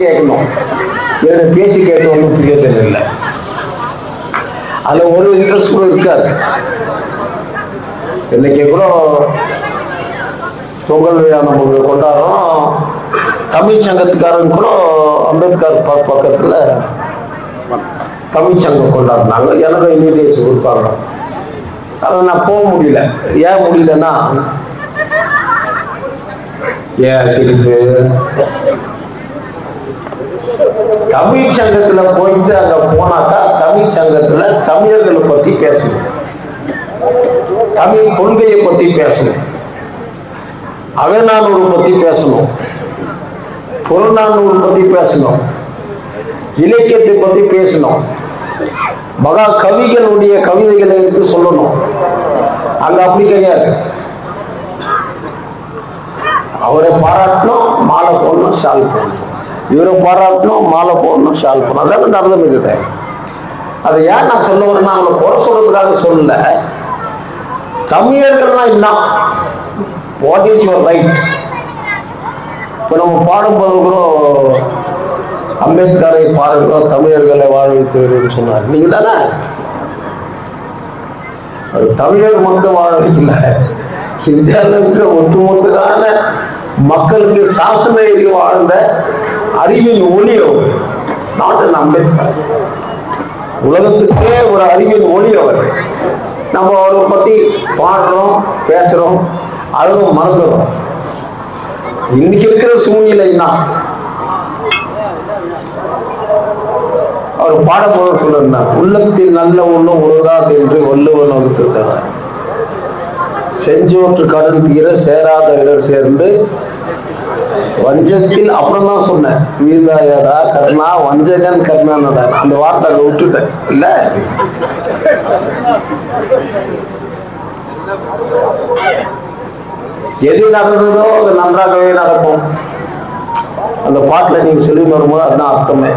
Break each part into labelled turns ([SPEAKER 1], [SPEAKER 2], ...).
[SPEAKER 1] கேட்கணும். என்னோட பேச்சு கேட்க ஒன்றும் புரியறது இல்லை. அதுல ஒரு இன்ட்ரெஸ்ட் கூட இருக்காது. இன்னைக்கு கூட பொங்கல் விழா நம்ம கொண்டாடுறோம். தமிழ் சங்கத்துக்காரன் கூட அம்பேத்கர் பக்கத்துல தமிழ் சங்கம் கொண்டாடினாங்க. எனக்கு இன்விடேஷன் கொடுப்பாங்க. அதை நான் போக முடியல. ஏன் முடியலன்னா சிரிப்பு தமிழ் சங்கத்துல போயிட்டு அங்க போனாக்கா தமிழ் சங்கத்துல தமிழர்களை பத்தி பேசணும், தமிழ் கொள்கையை பத்தி பேசணும், அகநானூறு பத்தி பேசணும், புறநானூறு பத்தி பேசணும், இலக்கியத்தை பத்தி பேசணும், மகா கவிகளுடைய கவிதைகளை எடுத்து சொல்லணும். அங்க அப்படி கிடையாது. அவரை பாராட்டணும், மாலை போடணும், ஷால் போடணும். இவரை பாராட்டணும், மாலை போடணும், ஷால் போடணும். அதான் நடந்துருக்குது. அதை ஏன் நான் சொல்ல வரேன்னா அவங்களை குறை சொல்றதுக்காக சொல்லல. தமிழர்கள்லாம் என்ன, வாட் இஸ் யுவர் ரைட்? இப்போ நம்ம பாடும்போது கூட அம்பேத்கரை பாருங்களோ தமிழர்களை வாழ வைத்து சொன்னார். நீங்க தானே அது தமிழர் மட்டும் வாழ வைக்கல, இந்தியாவில் இருக்கிற ஒட்டுமொத்தமான மக்களுக்கு சாசன வாழ்ந்த அறிவின் ஒளி அவர். நாட் அன் அம்பேத்கர், உலகத்துக்கே ஒரு அறிவின் ஒளி அவர். நம்ம அவரை பத்தி பாடுறோம், பேசுறோம், அதுவும் மறந்துடும். இன்னைக்கு இருக்கிற சூழ்நிலைன்னா அவர் பாடப்போது சொல்றார், உள்ளத்தில் நல்ல உள்ளம் உலகாது என்று வள்ளுவன் வகுத்திருக்கிறார். செஞ்சோற்று கடல் தீர சேராத இடர் சேர்ந்து வஞ்சத்தில் அப்புறம் தான் சொன்னேன், வீதாயடா கர்ணா வஞ்சகன் கர்ணானடா. அந்த வார்த்தை விட்டுட்டேன் இல்ல. எது நடந்ததோ அது நன்றாகவே நடக்கும். அந்த பாட்டுல நீங்க சொல்லி வரும்போது அதுதான் அர்த்தமே.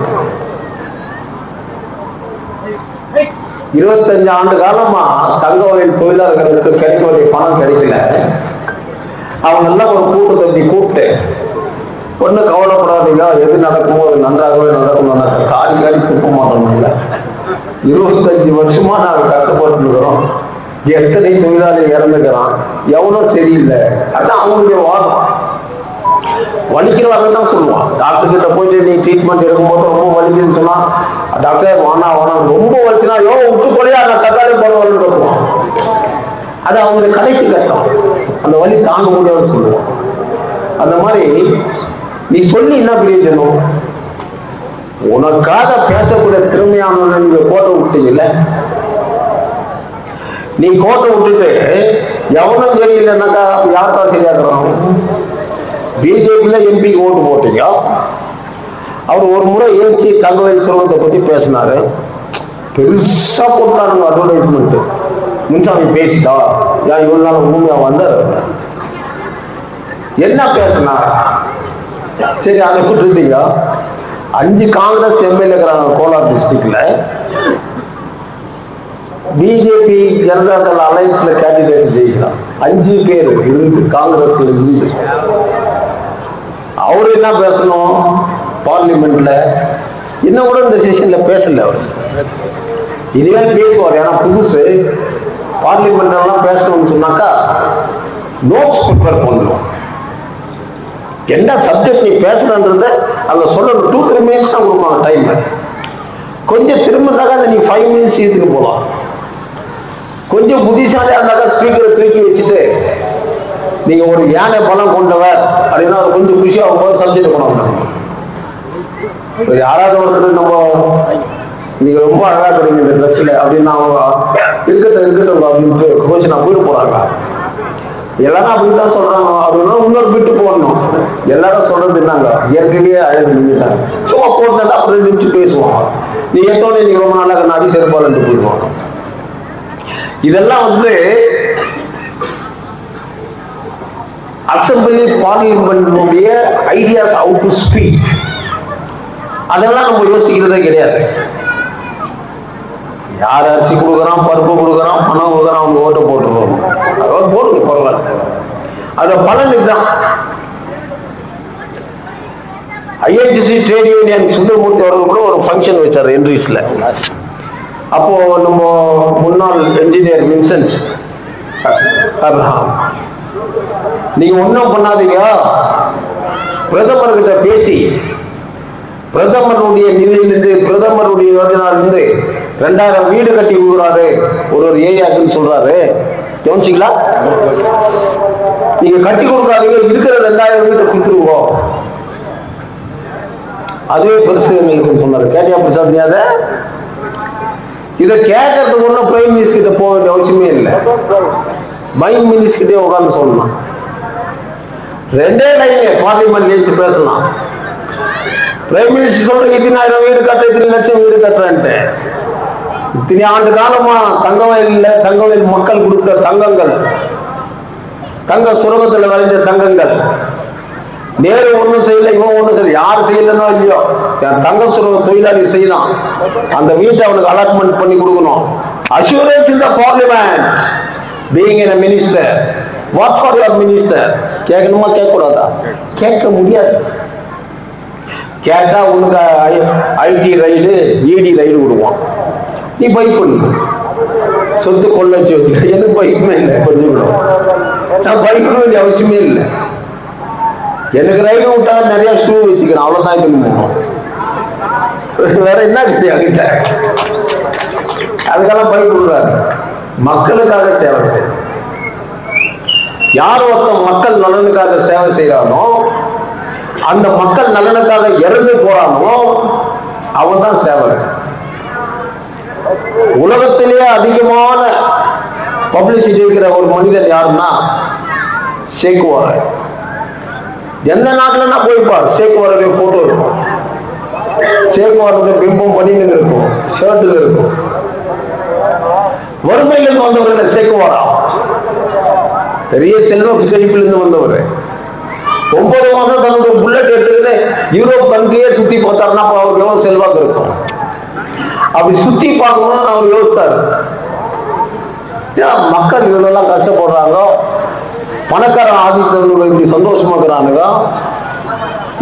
[SPEAKER 1] 25 ஆண்டு காலமா தங்கவயல் தொழிலாளர்களுக்கு கிடைக்க வேண்டிய பணம் கிடைக்கல. அவங்க எல்லாம் ஒரு கூட்டத்தை கூப்பிட்டு, ஒன்னும் கவலைப்படாதீங்க, எது நடக்குமோ அது நன்றாகவே நடக்கணும். காடி காடி துப்ப மாட்டோம்ல. 25 வருஷமா நாங்கள் கஷ்டப்பட்டு இருக்கிறோம். எத்தனை தொழிலாளி இறந்துக்கிறான், எவ்வளவு சரியில்லை. அதான் அவங்களுடைய வாதம். வலிக்கிறவங்க தான் சொல்லுவான். டாக்டர் கிட்ட போயிட்டு நீ ட்ரீட்மெண்ட் எடுக்கும்போது ரொம்ப வலிக்குதுன்னு சொன்னா, டாக்டர் வானா ரொம்ப வலிச்சுனா விட்டு போலியா நான் தக்காளி பரவாயில்ல சொல்லுவான். அது அவங்களுடைய கடைசி கட்டம். அந்த வலி தாங்க முடியாதுன்னு சொல்லுவான். அந்த மாதிரி நீ சொல்லி என்ன பிரயோஜனம்? உனக்காக பேசக்கூடிய திறமையான நீங்க கோட்டை விட்டீங்கல்ல. நீ கோட்டை விட்டுட்டு எவனும் தெரியலன்னாக்கா யார்தான் சரியாக்குறான்? பிஜேபியில எம்பிக்கு ஓட்டு போட்டீங்க. அவர் ஒரு முறை ஏற்றி தங்கவயல் சுரங்கத்தை பத்தி பேசினாரு. பெருசா போட்டாருங்க அட்வர்டைஸ்மெண்ட். முன்சாமி பேசிட்டா யார் இவ்வளவு நாள் உண்மையா வந்த என்ன பேசினார்? சரி, அதை விட்டுட்டீங்க. 5 காங்கிரஸ் எம்எல்ஏ இருக்கிறாங்க கோலார் டிஸ்ட்ரிக்ட்ல. பிஜேபி ஜனதா தள அலைன்ஸ்ல கேண்டிடேட் ஜெயிக்கலாம். 5 பேர் இருந்து காங்கிரஸ்ல இருந்து. அவரு என்ன பேசணும் பார்லிமெண்ட்ல? இன்னும் கூட இந்த செஷன்ல பேசல. அவர் இதுவே பேசுவார். ஏன்னா புதுசு பார்லிமெண்ட் எல்லாம் பேசணும்னு சொன்னாக்கா நோட்ஸ் ப்ரிப்பேர் பண்ணுவோம். என்ன சப்ஜெக்ட் நீ பேசுறன்றத அங்க சொல்லணும். 2-3 மினிட்ஸ் தான் கொடுப்பாங்க டைம். கொஞ்சம் திரும்பினாக்கா நீ 5 மினிட்ஸ் எடுத்துட்டு போகலாம். கொஞ்சம் புத்திசாலியா இருந்தாக்கா ஸ்பீக்கரை தூக்கி வச்சுட்டு நீங்க ஒரு யானை பலம் கொண்டவர் அப்படின்னா அவர் கொஞ்சம் குஷியா போது சப்ஜெக்ட் பண்ணணும். யாராவது ஒருத்தர் நம்ம நீங்க ரொம்ப அழகா கிடைங்க இந்த ட்ரெஸ்ல அப்படின்னா இருக்கட்டும் அப்படின்ட்டு கொஞ்சம் நான் போயிட்டு போறாங்க. எல்லாரும் அப்படின்தான் சொல்றாங்க அப்படின்னா இன்னொரு விட்டு போடணும். எல்லாரும் சொல்றது என்னங்க, ஏற்கனவே அழகு நின்றுட்டாங்க. சும்மா போட்டு அப்புறம் நிமிச்சு பேசுவாங்க. நீ எத்தோட நீங்க ரொம்ப நாளாக நடி சிறப்பாளன்ட்டு போயிடுவாங்க. இதெல்லாம் assembly parliament ideas how to speak. அதெல்லாம் நம்ம யோசிக்கிறதே கிடையாது. யார் அரிசி கொடுக்குறான், பருப்பு கொடுக்குறான், பணம் கொடுக்குறான், அவங்க ஓட்ட போட்டுருவோம். அதாவது போடுங்க பரவாயில்ல. அது பலன் இதுதான். ஐஎன்டிசி ட்ரேட் யூனியன் சுந்தரமூர்த்தி அவர்கள் கூட ஒரு ஃபங்க்ஷன் வச்சார் என்ட்ரீஸ்ல. அப்போ நம்ம முன்னாள் என்ஜினியர் வின்சென்ட் அப்ரஹாம், நீங்க ஒன்றும் பண்ணாதீங்க, பிரதமர்கிட்ட பேசி பிரதமருடைய நிதியிலிருந்து பிரதமருடைய யோஜனாலிருந்து 2000 வீடு கட்டி கொடுக்குறாரு ஒரு ஏரியாக்குன்னு சொல்றாரு. கவனிச்சிங்களா? நீங்க கட்டி கொடுக்காதீங்க, இருக்கிற 2000 வீட்டை கொடுத்துருவோம், அதுவே பெருசு எங்களுக்கு சொன்னாரு. கேட்டியா பிரசாத்? அதை இதை கேட்கறதுக்கு ஒன்றும் பிரைம் மினிஸ்டர் கிட்ட போக வேண்டிய அவசியமே இல்லை, மைன் மினிஸ்டர் கிட்டே உட்காந்து சொல்லலாம். 2 லைன் பார்லிமெண்ட் ஏச்சு பேசலாம். பிரைம் மினிஸ்டர் சொல்றீங்க 20,000 வீடு கட்ட, 3 லட்சம் வீடு கட்டுறேன்ட்டு. இத்தனை ஆண்டு காலமா தங்கவயல் மக்கள் கொடுத்த தங்கங்கள், தங்க சுரங்கத்தில் விளைஞ்ச தங்கங்கள், நேரு ஒன்றும் செய்யல, இவன் ஒன்றும் செய்யல, யார் செய்யலன்னோ இல்லையோ தங்க சுரங்க தொழிலாளி செய்யலாம். அந்த வீட்டை அவனுக்கு அலாட்மெண்ட் பண்ணி கொடுக்கணும். Assurance in the parliament being a minister. What for your minister? கேட்கணுமா கேட்கக்கூடாதா? கேட்க முடியாது. கேட்டா உனக்கு ஐடி ரைடு இடி ரைடு விடுவான். நீ பைக் பண்ணு, சொத்து கொள்ள வச்சுக்க. எனக்கு பைக்குமே இல்லை, கொஞ்சம் நான் பைக் பண்ண வேண்டிய அவசியமே இல்லை. எனக்கு ரைடு விட்டா நிறைய ஷூ வச்சுக்கிறேன், அவ்வளவுதான். வேற என்ன கிட்ட அதுக்கெல்லாம் பைக் விடுறாரு. மக்களுக்காக சேவை செய்ய, யார் ஒருத்தன் மக்கள் நலனுக்காக சேவை செய்யறானோ, அந்த மக்கள் நலனுக்காக இறந்து போறானோ அவன் தான் சேவை. உலகத்திலேயே அதிகமான பப்ளிசிட்டி இருக்கிற ஒரு மனிதன் யாருன்னா சேக்குவார். எந்த நாட்டுலன்னா போய்ப்பார், சேக்குவாருடைய போட்டோ இருக்கும், சேக்குவாருடைய பிம்பம் பண்ணின்னு இருக்கும், ஷர்ட்டுல இருக்கும். வறுமையிலிருந்து வந்தவர் சேக்குவாரா? பெரிய செல்வ செழிப்பிலிருந்து வந்தவர். 9 மாதம் தன்னுடைய புல்லட் எடுத்துக்கிட்டு யூரோப் கண்ட்ரியே சுத்தி பார்த்தாருன்னா அவருக்கு எவ்வளவு செல்வாக்கு இருக்கும். அப்படி சுத்தி பார்க்கணும்னு அவர் யோசித்தாரு. மக்கள் இவ்வளவு கஷ்டப்படுறாங்க, பணக்காரன் ஆதித்தவர்கள் இப்படி சந்தோஷமா இருக்கிறானுங்க,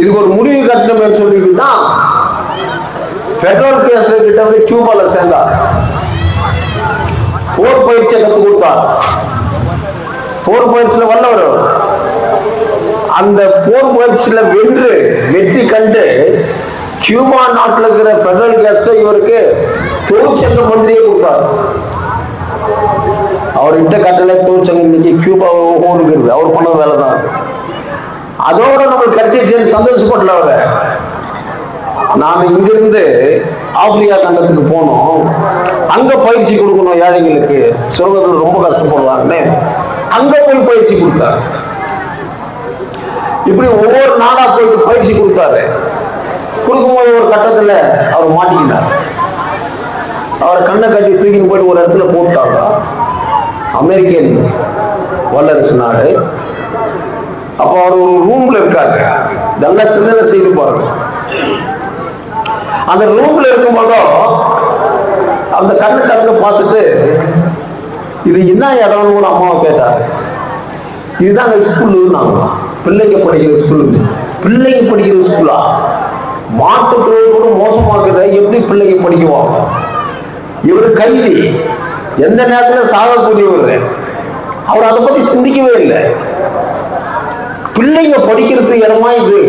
[SPEAKER 1] இதுக்கு ஒரு முடிவு கட்டணும் சொல்லிட்டு தான் பெட்ரோல் கேஸ் கிட்ட வந்து கியூபால சேர்ந்தார். போர் பயிற்சியை கற்றுக் கொடுத்தார். போர் பயிற்சியில வல்லவர். அந்த போர் பயிற்சியில வெற்றி கண்டு கியூபா நாட்டில் இருக்கிற பெட்ரோல் கேஸ் இவருக்கு தொழிற்சங்க மந்திரியை கொடுத்தார். அவர்கிட்ட கட்டளை தொழிற்சங்கம் இன்னைக்கு கியூபா ஓடுகிறது, அவர் பண்ண வேலை தான். அதோட நம்மளுக்கு கிடைச்சி சந்தோஷப்படல. அவரை நாம இங்கிருந்து ஆப்பிரிக்கா கண்டத்துக்கு போனோம், அங்க பயிற்சி கொடுக்கணும் ஏழைங்களுக்கு, சுரங்கத்தில் ரொம்ப கஷ்டப்படுவாங்கன்னு அங்க போய் பயிற்சி கொடுத்தாரு. இப்படி ஒவ்வொரு நாடா போயிட்டு பயிற்சி கொடுத்தாரு. கொடுக்கும்போது ஒரு கட்டத்துல அவர் மாட்டிக்கிட்டார். அவரை கண்ணை கட்டி தூக்கின்னு போயிட்டு ஒரு இடத்துல போட்டாங்க. அமெரிக்கன் வல்லரசு நாடு. அப்போ அவர் ஒரு ரூம்ல இருக்காரு, நல்லா சிந்தனை செய்து பாருங்க. அந்த ரூம்ல இருக்கும்போதும் அந்த கண்ணு கண்ணு பார்த்துட்டு இது என்ன இடம்னு கூட அம்மாவை கேட்டார். இதுதான் ஸ்கூல், நாங்க பிள்ளைங்க படிக்கிற ஸ்கூல். பிள்ளைங்க படிக்கிற ஸ்கூலா? மாட்டுத்தொழில் கூட மோசமாக்குற, எப்படி பிள்ளைங்க படிக்குவாங்க? இவரு கைதி, எந்த நேரத்தில் சாகக்கூடியவர். அவர் அதை பத்தி சிந்திக்கவே இல்லை. பிள்ளைங்க படிக்கிறது இடமா இது,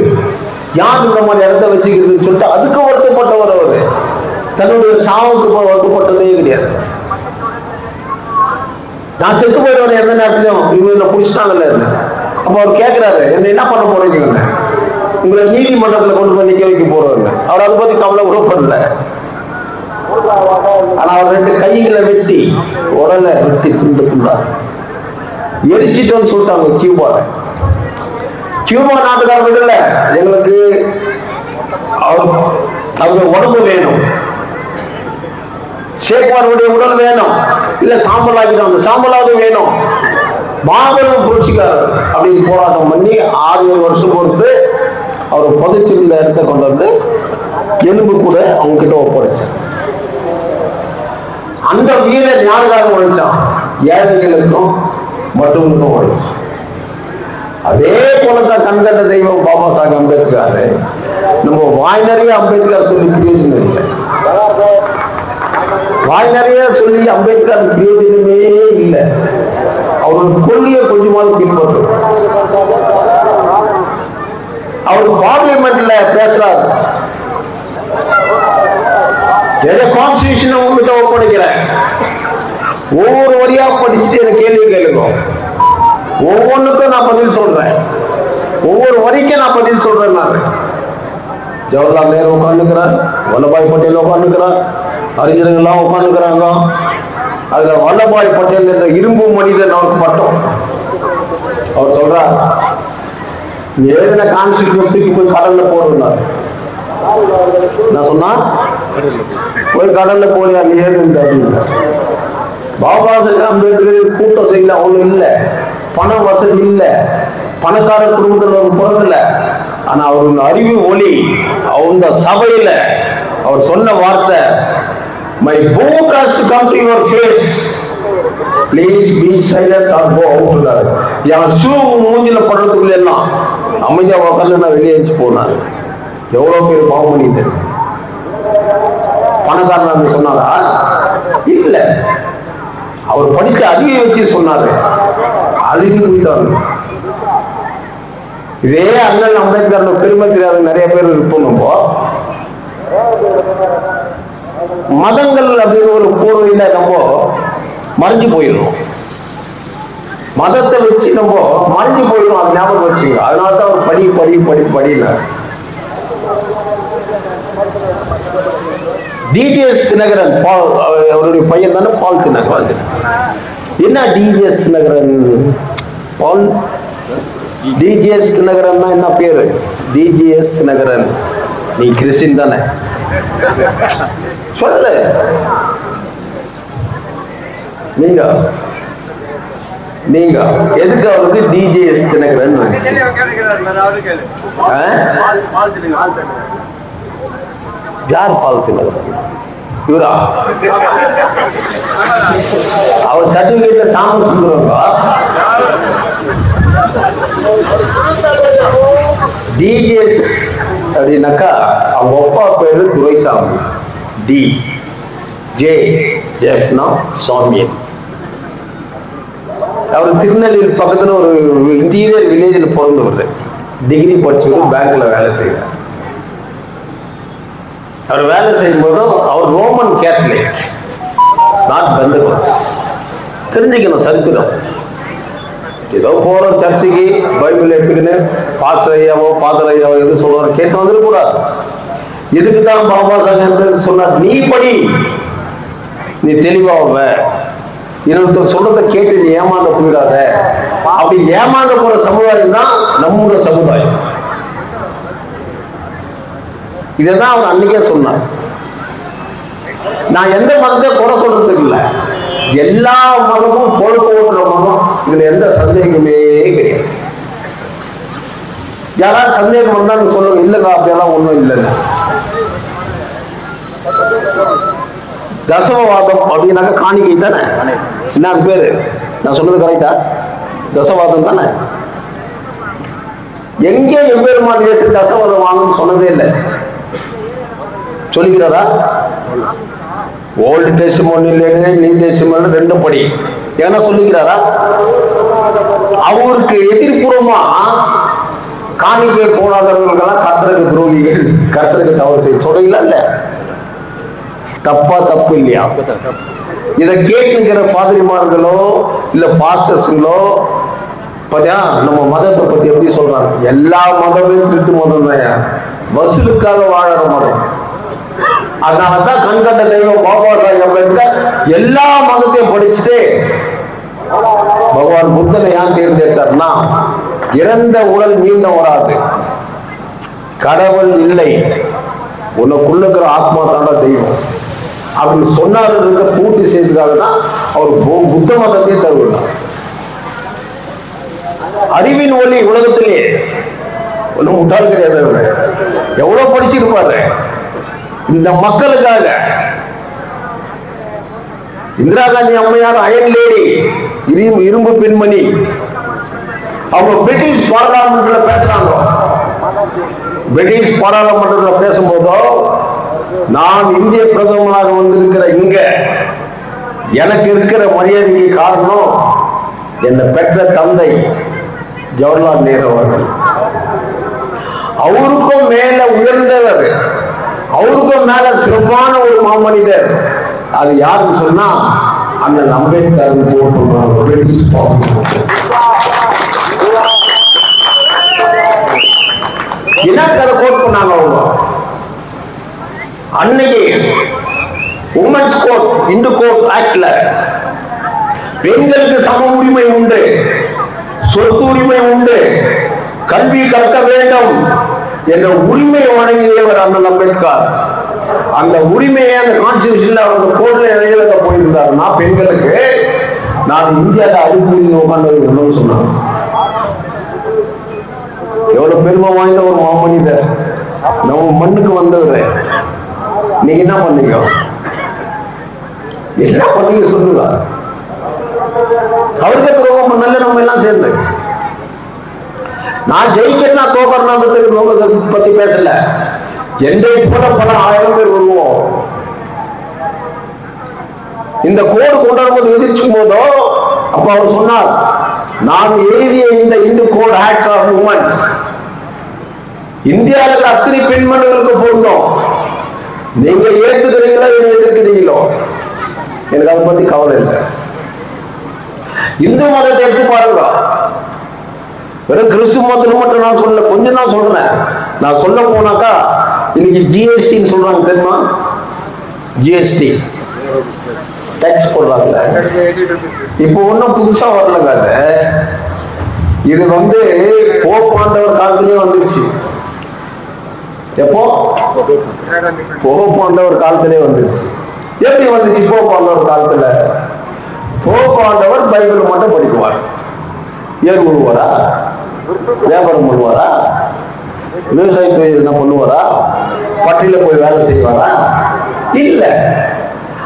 [SPEAKER 1] யார் இந்த மாதிரி இடத்த வச்சுக்கிறதுன்னு சொல்லிட்டு அதுக்கு வருத்தப்பட்டவர். அவரு தன்னுடைய சாவுக்கு வருத்தப்பட்டதே கிடையாது. நான் செத்து போயிடுவேன் எந்த நேரத்திலும், இவங்க பிடிச்சிட்டாங்கல்ல. அப்ப அவர் கேட்கிறாரு, என்ன பண்ண போறீங்க? உங்களை நீதிமன்றத்தில் கொண்டு போய் நிக்க வைக்க போறவங்க. அவர் அதை பத்தி கவலை கூட பண்ணல. ஆனா அவர் 2 கைகளை வெட்டி உடலை வெட்டி துண்டு துண்டா எரிச்சிட்டோன்னு சொல்லிட்டாங்க கியூபால. கியூபா நாட்டுக்காரங்க இல்ல, எங்களுக்கு அவங்க உடம்பு வேணும், சேக்குவாருடைய உடல் வேணும், இல்ல சாம்பல் ஆகிடும், சாம்பலாவது வேணும். மாபெரும் புரட்சிக்காரர் அப்படின்னு போராட்டம் பண்ணி 6-7 வருஷம் பொறுத்து அவர் பொதுச்சிருந்த இடத்தை கொண்டு வந்து எலும்பு கூட அவங்க கிட்ட ஒப்படைச்சார். அந்த வீரர் யாருக்காக உழைச்சான்? ஏழைகளுக்கும் மற்றவங்களுக்கும் உழைச்சான். அதே போலதான் கண்கண்ட தெய்வம் பாபா சாஹேப் அம்பேத்கர் நம்ம வாய் நிறைய அம்பேத்கர் சொல்லி பிரயோஜனம் இல்லை. வாய் நிறைய சொல்லி அம்பேத்கர் பிரயோஜனமே இல்லை. அவரோட கொள்கையை கொஞ்சமாவது பின்பற்றும். அவர் பார்லிமெண்ட்ல பேசுறாரு, கான்ஸ்டிடியூஷன் உங்ககிட்ட ஒப்படைக்கிறேன், ஒவ்வொரு வரியா படிச்சுட்டு எனக்கு கேள்வி கேளுங்க, ஒவ்வொன்றுக்கும் நான் பதில் சொல்றேன், ஒவ்வொரு வரிக்கும் நான் பதில் சொல்றேன். நான் ஜவஹர்லால் நேரு உட்காந்துக்கிறார், வல்லபாய் பட்டேல் உட்காந்துக்கிறார், அறிஞர்கள்லாம் உட்காந்துக்கிறாங்க. அதுல வல்லபாய் பட்டேல் என்ற இரும்பு மனிதன் அவருக்கு பட்டம். அவர் சொல்றார், எழுதின கான்ஸ்டிடியூஷன் தூக்கி போய் கடல்ல போடுறார். நான் சொன்னா போய் கடல்ல போய் அங்க எழுதுங்க அப்படின்னு. பாபா சாஹேப் அம்பேத்கர் கூட்டம் செய்யல, ஒண்ணு இல்ல, பண வசதி இல்ல, பணக்கார குடும்பத்தில் ஒரு பிறந்தல. ஆனா அவருடைய அறிவு ஒளி, அவங்க சபையில அவர் சொன்ன வார்த்தை, my book has to come to your face, please be silent or go out. N shoe மூஞ்சில படுறதுக்குள்ள எல்லாம் அமைதியா உட்கார்ந்து நான் வெளியே வச்சு போனாரு. எவ்வளவு பேர் பாவம் பண்ணிட்டு பணக்காரன் சொன்னாரா? இல்ல, அவர் படிச்ச அறிவை வச்சு சொன்னாரு. அழிந்து போயிட்டாரு. இதே அண்ணன் அம்பேத்கர் பெருமை தெரியாத நிறைய பேர் இருப்போம். நம்ம மதங்கள் அப்படின்னு ஒரு போர்வையில நம்ம மறைஞ்சு போயிடும். மதத்தை வச்சு நம்ம மறைஞ்சு போயிடும். அது ஞாபகம் வச்சுங்க. அதனாலதான் அவர் படி படி படி படியில டிஜிஎஸ் தினகரன், அவருடைய பையன் தானே பால் தினகரன். என்ன டிஜிஎஸ் தினகரன்? பால் டிஜிஎஸ் தினகரன் என்ன பேரு? டிஜிஎஸ் தினகரன், நீ கிறிஸ்டின் தானே? சொல்லு. நீங்க நீங்க எதுக்கு அவருக்கு டிஜிஎஸ் தினகரன்? யார் பால் தினகரன்? இவரா? அவர் சர்டிபிகேட்ல சாமி சொல்லுவாங்க. டிஜிஎஸ் அப்படின்னாக்கா அவங்க அப்பா பேரு துரைசாமி. T J Jaffna Samiyan. அவர் திருநெல்வேலி பக்கத்துல ஒரு இன்டீரியர் வில்லேஜில் பிறந்தவர். டிகிரி படிச்சுட்டு பேங்க்ல வேலை செய்யறார். அவர் வேலை செய்யும்போதும் அவர் ரோமன் கேத்தலிக், நாட் பெந்தகோஸ்ட். தெரிஞ்சுக்கணும் சரித்திரம். ஏதோ போறோம் சர்ச்சுக்கு, பைபிள் எடுத்துக்கின்னு பாஸ்டர் ஐயாவோ பாதர் ஐயாவோ எது சொல்றாரு கேட்டு வந்துடக்கூடாது. இதுக்குதான் பாபா சாஹேப் சொன்னார், நீ படி, நீ தெளிவாக இன்னொருத்தர் சொல்றதை கேட்டு நீ ஏமாந்து போயிடாத. அப்படி ஏமாந்து போற சமுதாயம் தான் நம்முடைய சமுதாயம். இதான் அவர் அன்னைக்கே சொன்னார். நான் எந்த மதத்தை குறை சொல்றதுக்கு இல்லை, எல்லா மதமும் பொழுது ஓட்டுற மதம், இதுல எந்த சந்தேகமே கிடையாது. யாராவது சந்தேகம் வந்தான்னு சொல்லுங்க, இல்லைங்க அப்படியெல்லாம் ஒண்ணும் இல்லைங்க. தசமவாதம் அப்படின்னாக்க காணிக்கை தானே? என்ன பேரு? நான் சொன்னது கரெக்டா? தசவாதம் தானே? எங்கே எம்பெருமான் இயேசு தசவாதம் வாங்கன்னு சொன்னதே இல்லை. சொல்லிக்கிறாரா? ஓல்டு டெஸ்டிமோனியில நியூ டெஸ்டிமோனியில ரெண்டும் படி என்ன சொல்லிக்கிறாரா? அவருக்கு எதிர்ப்புறமா காணிக்கை போடாதவர்களெல்லாம் கர்த்தருக்கு துரோகிகள், கர்த்தருக்கு தவறு செய்ய சொல்றீங்களா? இல்ல, தப்பா? தப்பு இல்லையா? இதை கேட்டுங்கிற பாதிரிமார்களோ இல்ல பாஸ்டர்ஸுங்களோ பாத்தியா நம்ம மதத்தை பத்தி எப்படி சொல்றாங்க? எல்லா மதமும் திருட்டு மதம் தான், வசூலுக்காக வாழற மதம். அதனாலதான் கண்கண்ட தெய்வம் பாபா சாஹேப் அம்பேத்கர் எல்லா மதத்தையும் படிச்சுட்டு பகவான் புத்தனை ஏன் தேர்ந்தெடுத்தார்னா, இறந்த உடல் மீண்டும் வராது, கடவுள் இல்லை, உனக்குள்ளுக்கிற ஆத்மா தாண்டா தெய்வம் அப்படின்னு சொன்னார்ன்றத பூர்த்தி செய்ததுக்காக தான் அவர் புத்த மதத்தையே தருவார். அறிவின் ஒளி உலகத்திலேயே ஒன்னும் முட்டாள் கிடையாது. எவ்வளவு படிச்சிருப்பாரு இந்த மக்களுக்காக. இந்திரா காந்தி அம்மையார் அயன் லேடி, இரும்பு பெண்மணி, அவங்க பிரிட்டிஷ் பார்லிமெண்ட்ல பேசுறாங்க, பிரிட்டிஷ் பாராளுமன்றத்தில் பேசும்போதோ, நான் இந்திய பிரதமராக வந்திருக்கிற இங்க எனக்கு இருக்கிற மரியாதைக்கு காரணம் என்னை பெற்ற தந்தை ஜவஹர்லால் நேரு அவர்கள். அவருக்கும் மேல உயர்ந்தவர், அவருக்கும் மேல சிறப்பான ஒரு மாமனிதர், அது யாருன்னு சொன்னா அண்ணல் அம்பேத்கர் இனக்கதை கோட் பண்ணாங்க. அவங்க அன்னைக்கு உமன்ஸ் கோட் இந்து கோட் ஆக்ட்ல பெண்களுக்கு சம உரிமை உண்டு, சொத்து உரிமை உண்டு, கல்வி கற்க வேண்டும் என்ற உரிமையை வழங்கியவர் அண்ணல் அம்பேத்கர். அந்த உரிமையை அந்த கான்ஸ்டிடியூஷன்ல அவங்க கோர்ட்ல எழுத போயிருந்தாருன்னா பெண்களுக்கு நான் இந்தியாவில் அடிப்படை உட்காந்து சொன்னாங்க. எவ்வளவு பெருமை வாய்ந்த ஒரு மாமனிதர், நம்ம மண்ணுக்கு வந்தவர். நீங்க என்ன பண்ணீங்க? என்ன பண்ணீங்க சொல்லுங்க. அவருக்கு துரோகம் பண்ணல, நம்ம எல்லாம் சேர்ந்து. நான் ஜெயிக்கிறேன்னா தோக்கறதுக்கு பத்தி பேசல. என்னை போல பல 1000 பேர் வருவோம். இந்த கோடு கொண்டு வரும்போது எதிர்க்கும் போதோ அப்ப அவர் சொன்னார், நான் எழுதிய இந்த Hindu code act of women's இந்தியாவில் அத்தனை பெண்மணிகளுக்கு பொருந்தும். நீங்க ஏற்றுக்கிறீங்களோ என்ன எதிர்க்கிறீங்களோ எனக்கு அதை பத்தி கவலை இல்லை. இந்து மதத்தை எடுத்து பாருங்க. வெறும் கிறிஸ்துவ மதத்தில் மட்டும் நான் சொல்ல, கொஞ்சம் தான் சொல்றேன். நான் சொல்ல போனாக்கா இன்னைக்கு ஜிஎஸ்டின்னு சொல்றாங்க, தெரியுமா? ஜிஎஸ்டி டேக்ஸ் போடுறாங்க. இப்போ ஒன்னும் புதுசா வரலங்க. இது போப் ஆண்டவர் காலத்திலேயே வந்துருச்சு. எப்போ? போப் ஆண்டவர் காலத்திலே வந்துருச்சு. எப்படி வந்துச்சு போப் ஆண்டவர் காலத்துல? போப் ஆண்டவர் பைபிள் மட்டும் படிக்குவார். ஏர் முழுவாரா? வியாபாரம் பண்ணுவாரா? விவசாய தொழில் என்ன பண்ணுவாரா? பட்டியல போய் வேலை செய்வாரா? இல்ல.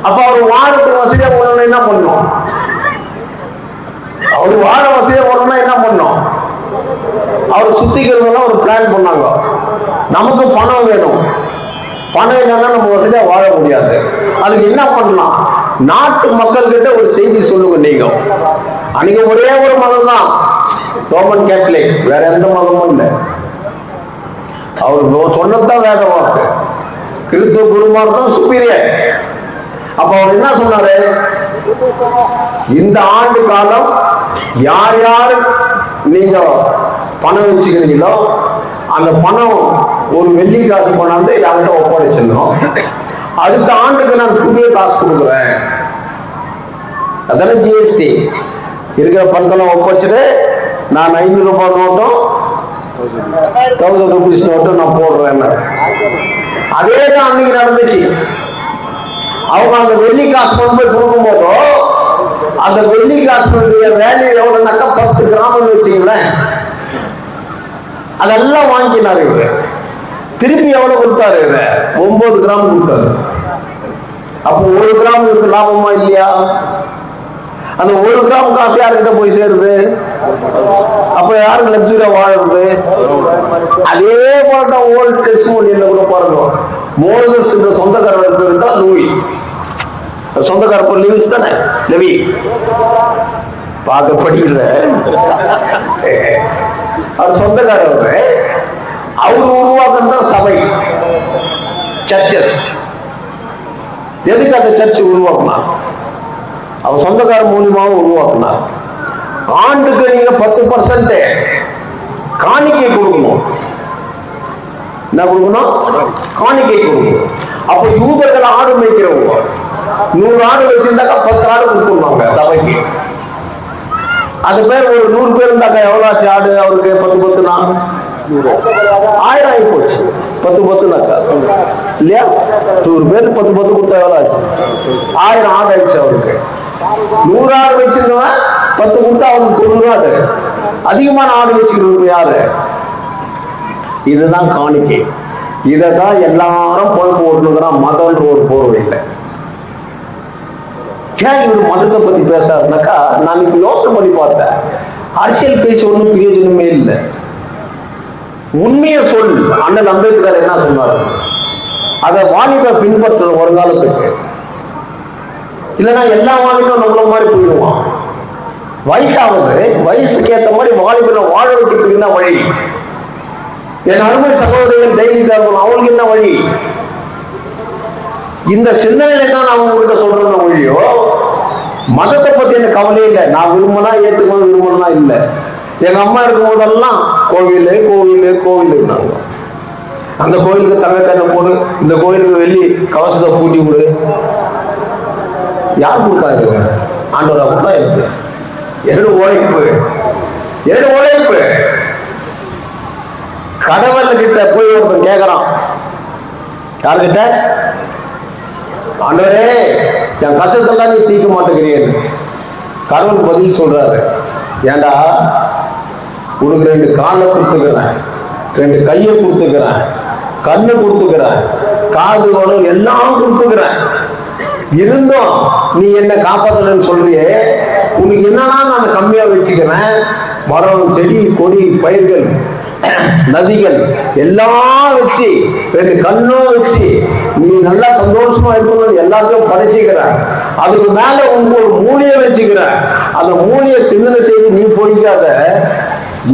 [SPEAKER 1] அப்ப அவர் வாழத்துக்கு வசதியா போடணும், என்ன பண்ணும்? அவரு வாழ வசதியா போடணும்னா என்ன பண்ணும்? அவர் சுத்திக்கிறதெல்லாம் ஒரு பிளான் பண்ணாங்க. நமக்கு பணம் வேணும், பணம் இல்லைன்னா நம்ம வசதியா வாழ முடியாது. அதுக்கு என்ன பண்ணலாம்? நாட்டு மக்கள் கிட்ட ஒரு செய்தி சொல்லுங்க. நீங்க அன்னைக்கு ஒரே ஒரு மதம் தான், ரோமன் கேத்தலிக், வேற எந்த மதமும் இல்லை. அவர் சொன்னதான் வேத வாக்கு. கிறிஸ்துவ குருமார்க்கம் சுப்பீரியர். அப்ப அவர் என்ன சொன்னாரு? இந்த ஆண்டு காலம் யார் யாரு நீங்க பணம் வச்சுக்கிறீங்களோ அந்த பணம் ஒரு வெள்ளி காசு கொண்டாந்து யார்கிட்ட ஒப்படைச்சிடணும். அடுத்த ஆண்டுக்கு நான் புதிய காசு கொடுக்குறேன். அதான ஜிஎஸ்டி. இருக்கிற பணத்தெல்லாம் ஒப்படைச்சிட்டு நான் 500 ரூபாய் நோட்டும் 1000 ரூபீஸ் நோட்டும் நான் போடுறேன். அதே தான் அன்னைக்கு நடந்துச்சு. அவங்க அந்த வெள்ளி காசு கொண்டு போய் கொடுக்கும் போதோ அந்த வெள்ளி காசுடைய வேல்யூ எவ்வளவுனாக்கா 10 கிராம் வச்சுங்களேன். அதெல்லாம் வாங்கினாரு இவரு. திருப்பி எவ்வளவு கொடுத்தாரு? 9 கிராம் கொடுத்தாரு. அப்போ 1 கிராம் இருக்கு லாபமா இல்லையா? அந்த 1 கிராம் காசு யாருக்கிட்ட போய் சேருது? அப்ப யாருக்கு லக்ஸுரியா வாழுறது? அதே போலதான் ஓல்ட் டெஸ்டிமோனியல்ல கூட பாருங்க. மோசஸ் சொந்தக்காரர் பேர் தான் லூயி. சொந்தக்காரர் லூயிஸ் தானே, லெவி. பார்க்க படிக்கல, அவர் சொந்தக்காரர். அவர் உருவாக்குறது சபை, சர்ச்சஸ். எதுக்கு அந்த சர்ச்சை உருவாக்குனா? அவர் சொந்தக்கார மூலியமாக உருவாக்குனார். ஆண்டுக்கு நீங்க 10% காணிக்கை கொடுக்கணும். என்ன கொடுக்கணும்? காணிக்கை கொடுக்கணும். அப்ப யூதர்கள் ஆடு மேய்க்கிறவங்க 100 ஆடு வச்சிருந்தாக்கா 10 ஆடு கொடுத்துருவாங்க சபைக்கு. அது பேர் ஒரு 100 பேர் இருந்தாக்கா எவ்வளவு ஆச்சு ஆடு? அவருக்கு 10 1000 ஆகி போச்சு. 10 இல்லையா? 100 பேர் 10 கொடுத்தா எவ்வளவு ஆச்சு? 1000 ஆடு ஆயிடுச்சு அவருக்கு. 100 ஆடு வச்சிருந்தவன் 10 கொடுத்தா அவனுக்கு 90 ஆடு. அதிகமான ஆடு வச்சுக்கிறது யாரு? இதுதான் காணிக்கை. இதான் எல்லாரும் பொறுப்பு ஓட்டுங்கிறான். மதம்ன்ற ஒரு போர்வை இல்லை. ஏன் இவர் மதத்தை பத்தி பேசாருனாக்கா, நான் இப்ப யோசனை பண்ணி பார்த்தேன். அரசியல் பேச்சு ஒன்றும் பிரயோஜனமே இல்லை. உண்மையை சொல். அண்ணல் அம்பேத்கர் என்ன சொன்னார்? அதை வாலிப பின்பற்றணும் ஒரு காலத்துக்கு. இல்லைன்னா எல்லா வாலிபம் நம்மள மாதிரி போயிடுவான். வயசாவது வயசுக்கு ஏற்ற மாதிரி வாலிபனை வாழ வைக்கிறதுக்கு என்ன வழி? என் அருமை சகோதரர்கள் தைரியத்தார்கள், அவங்களுக்கு என்ன வழி? இந்த சிந்தனையில தான் நான் உங்ககிட்ட சொல்றேன் வழியோ. மதத்தை பத்தி எனக்கு கவலையே இல்லை. நான் விரும்பினா ஏற்றுக்கணும், விரும்பணும்னா இல்லை. எங்க அம்மா இருக்கும் போதெல்லாம் கோவில் கோவில் கோவில் இருந்தாங்க. அந்த கோயிலுக்கு தங்கக்கண்ணை போடு, இந்த கோயிலுக்கு வெள்ளி கவசத்தை பூட்டி விடு. யார் கொடுக்காது? ஆண்டவரா கொடுத்தா இருக்கு. என்னோட உழைப்பு, என்னோட உழைப்பு. கடவுள் கிட்ட போய் ஒருத்தன் கேட்கறான், யாருக்கிட்ட? ஆண்டவரே, என் கஷ்டத்தெல்லாம் நீ தீர்க்க மாட்டேங்கிறீங்க. கடவுள் பதில் சொல்றாரு, ஏண்டா உனக்கு 2 காலை கொடுத்துக்கிறேன், 2 கையை கொடுத்துக்கிறேன், கண்ணு கொடுத்துக்கிறேன், காது வரும், எல்லாம் கொடுத்துக்கிறேன். இருந்தும் நீ என்ன காப்பாற்றலன்னு சொல்றியே, உனக்கு என்னன்னா நான் கம்மியா வச்சுக்கிறேன். மரம், செடி, கொடி, பயிர்கள், நதிகள் எல்லாம் வச்சு 2 கண்ணும் வச்சு நீ நல்லா சந்தோஷமா இருக்கணும் எல்லாத்தையும் படைச்சுக்கிற. அதுக்கு மேல ஒரு மூலியை வச்சுக்கிற. அந்த மூலியை சிந்தனை செய்து நீ போய்க்காத.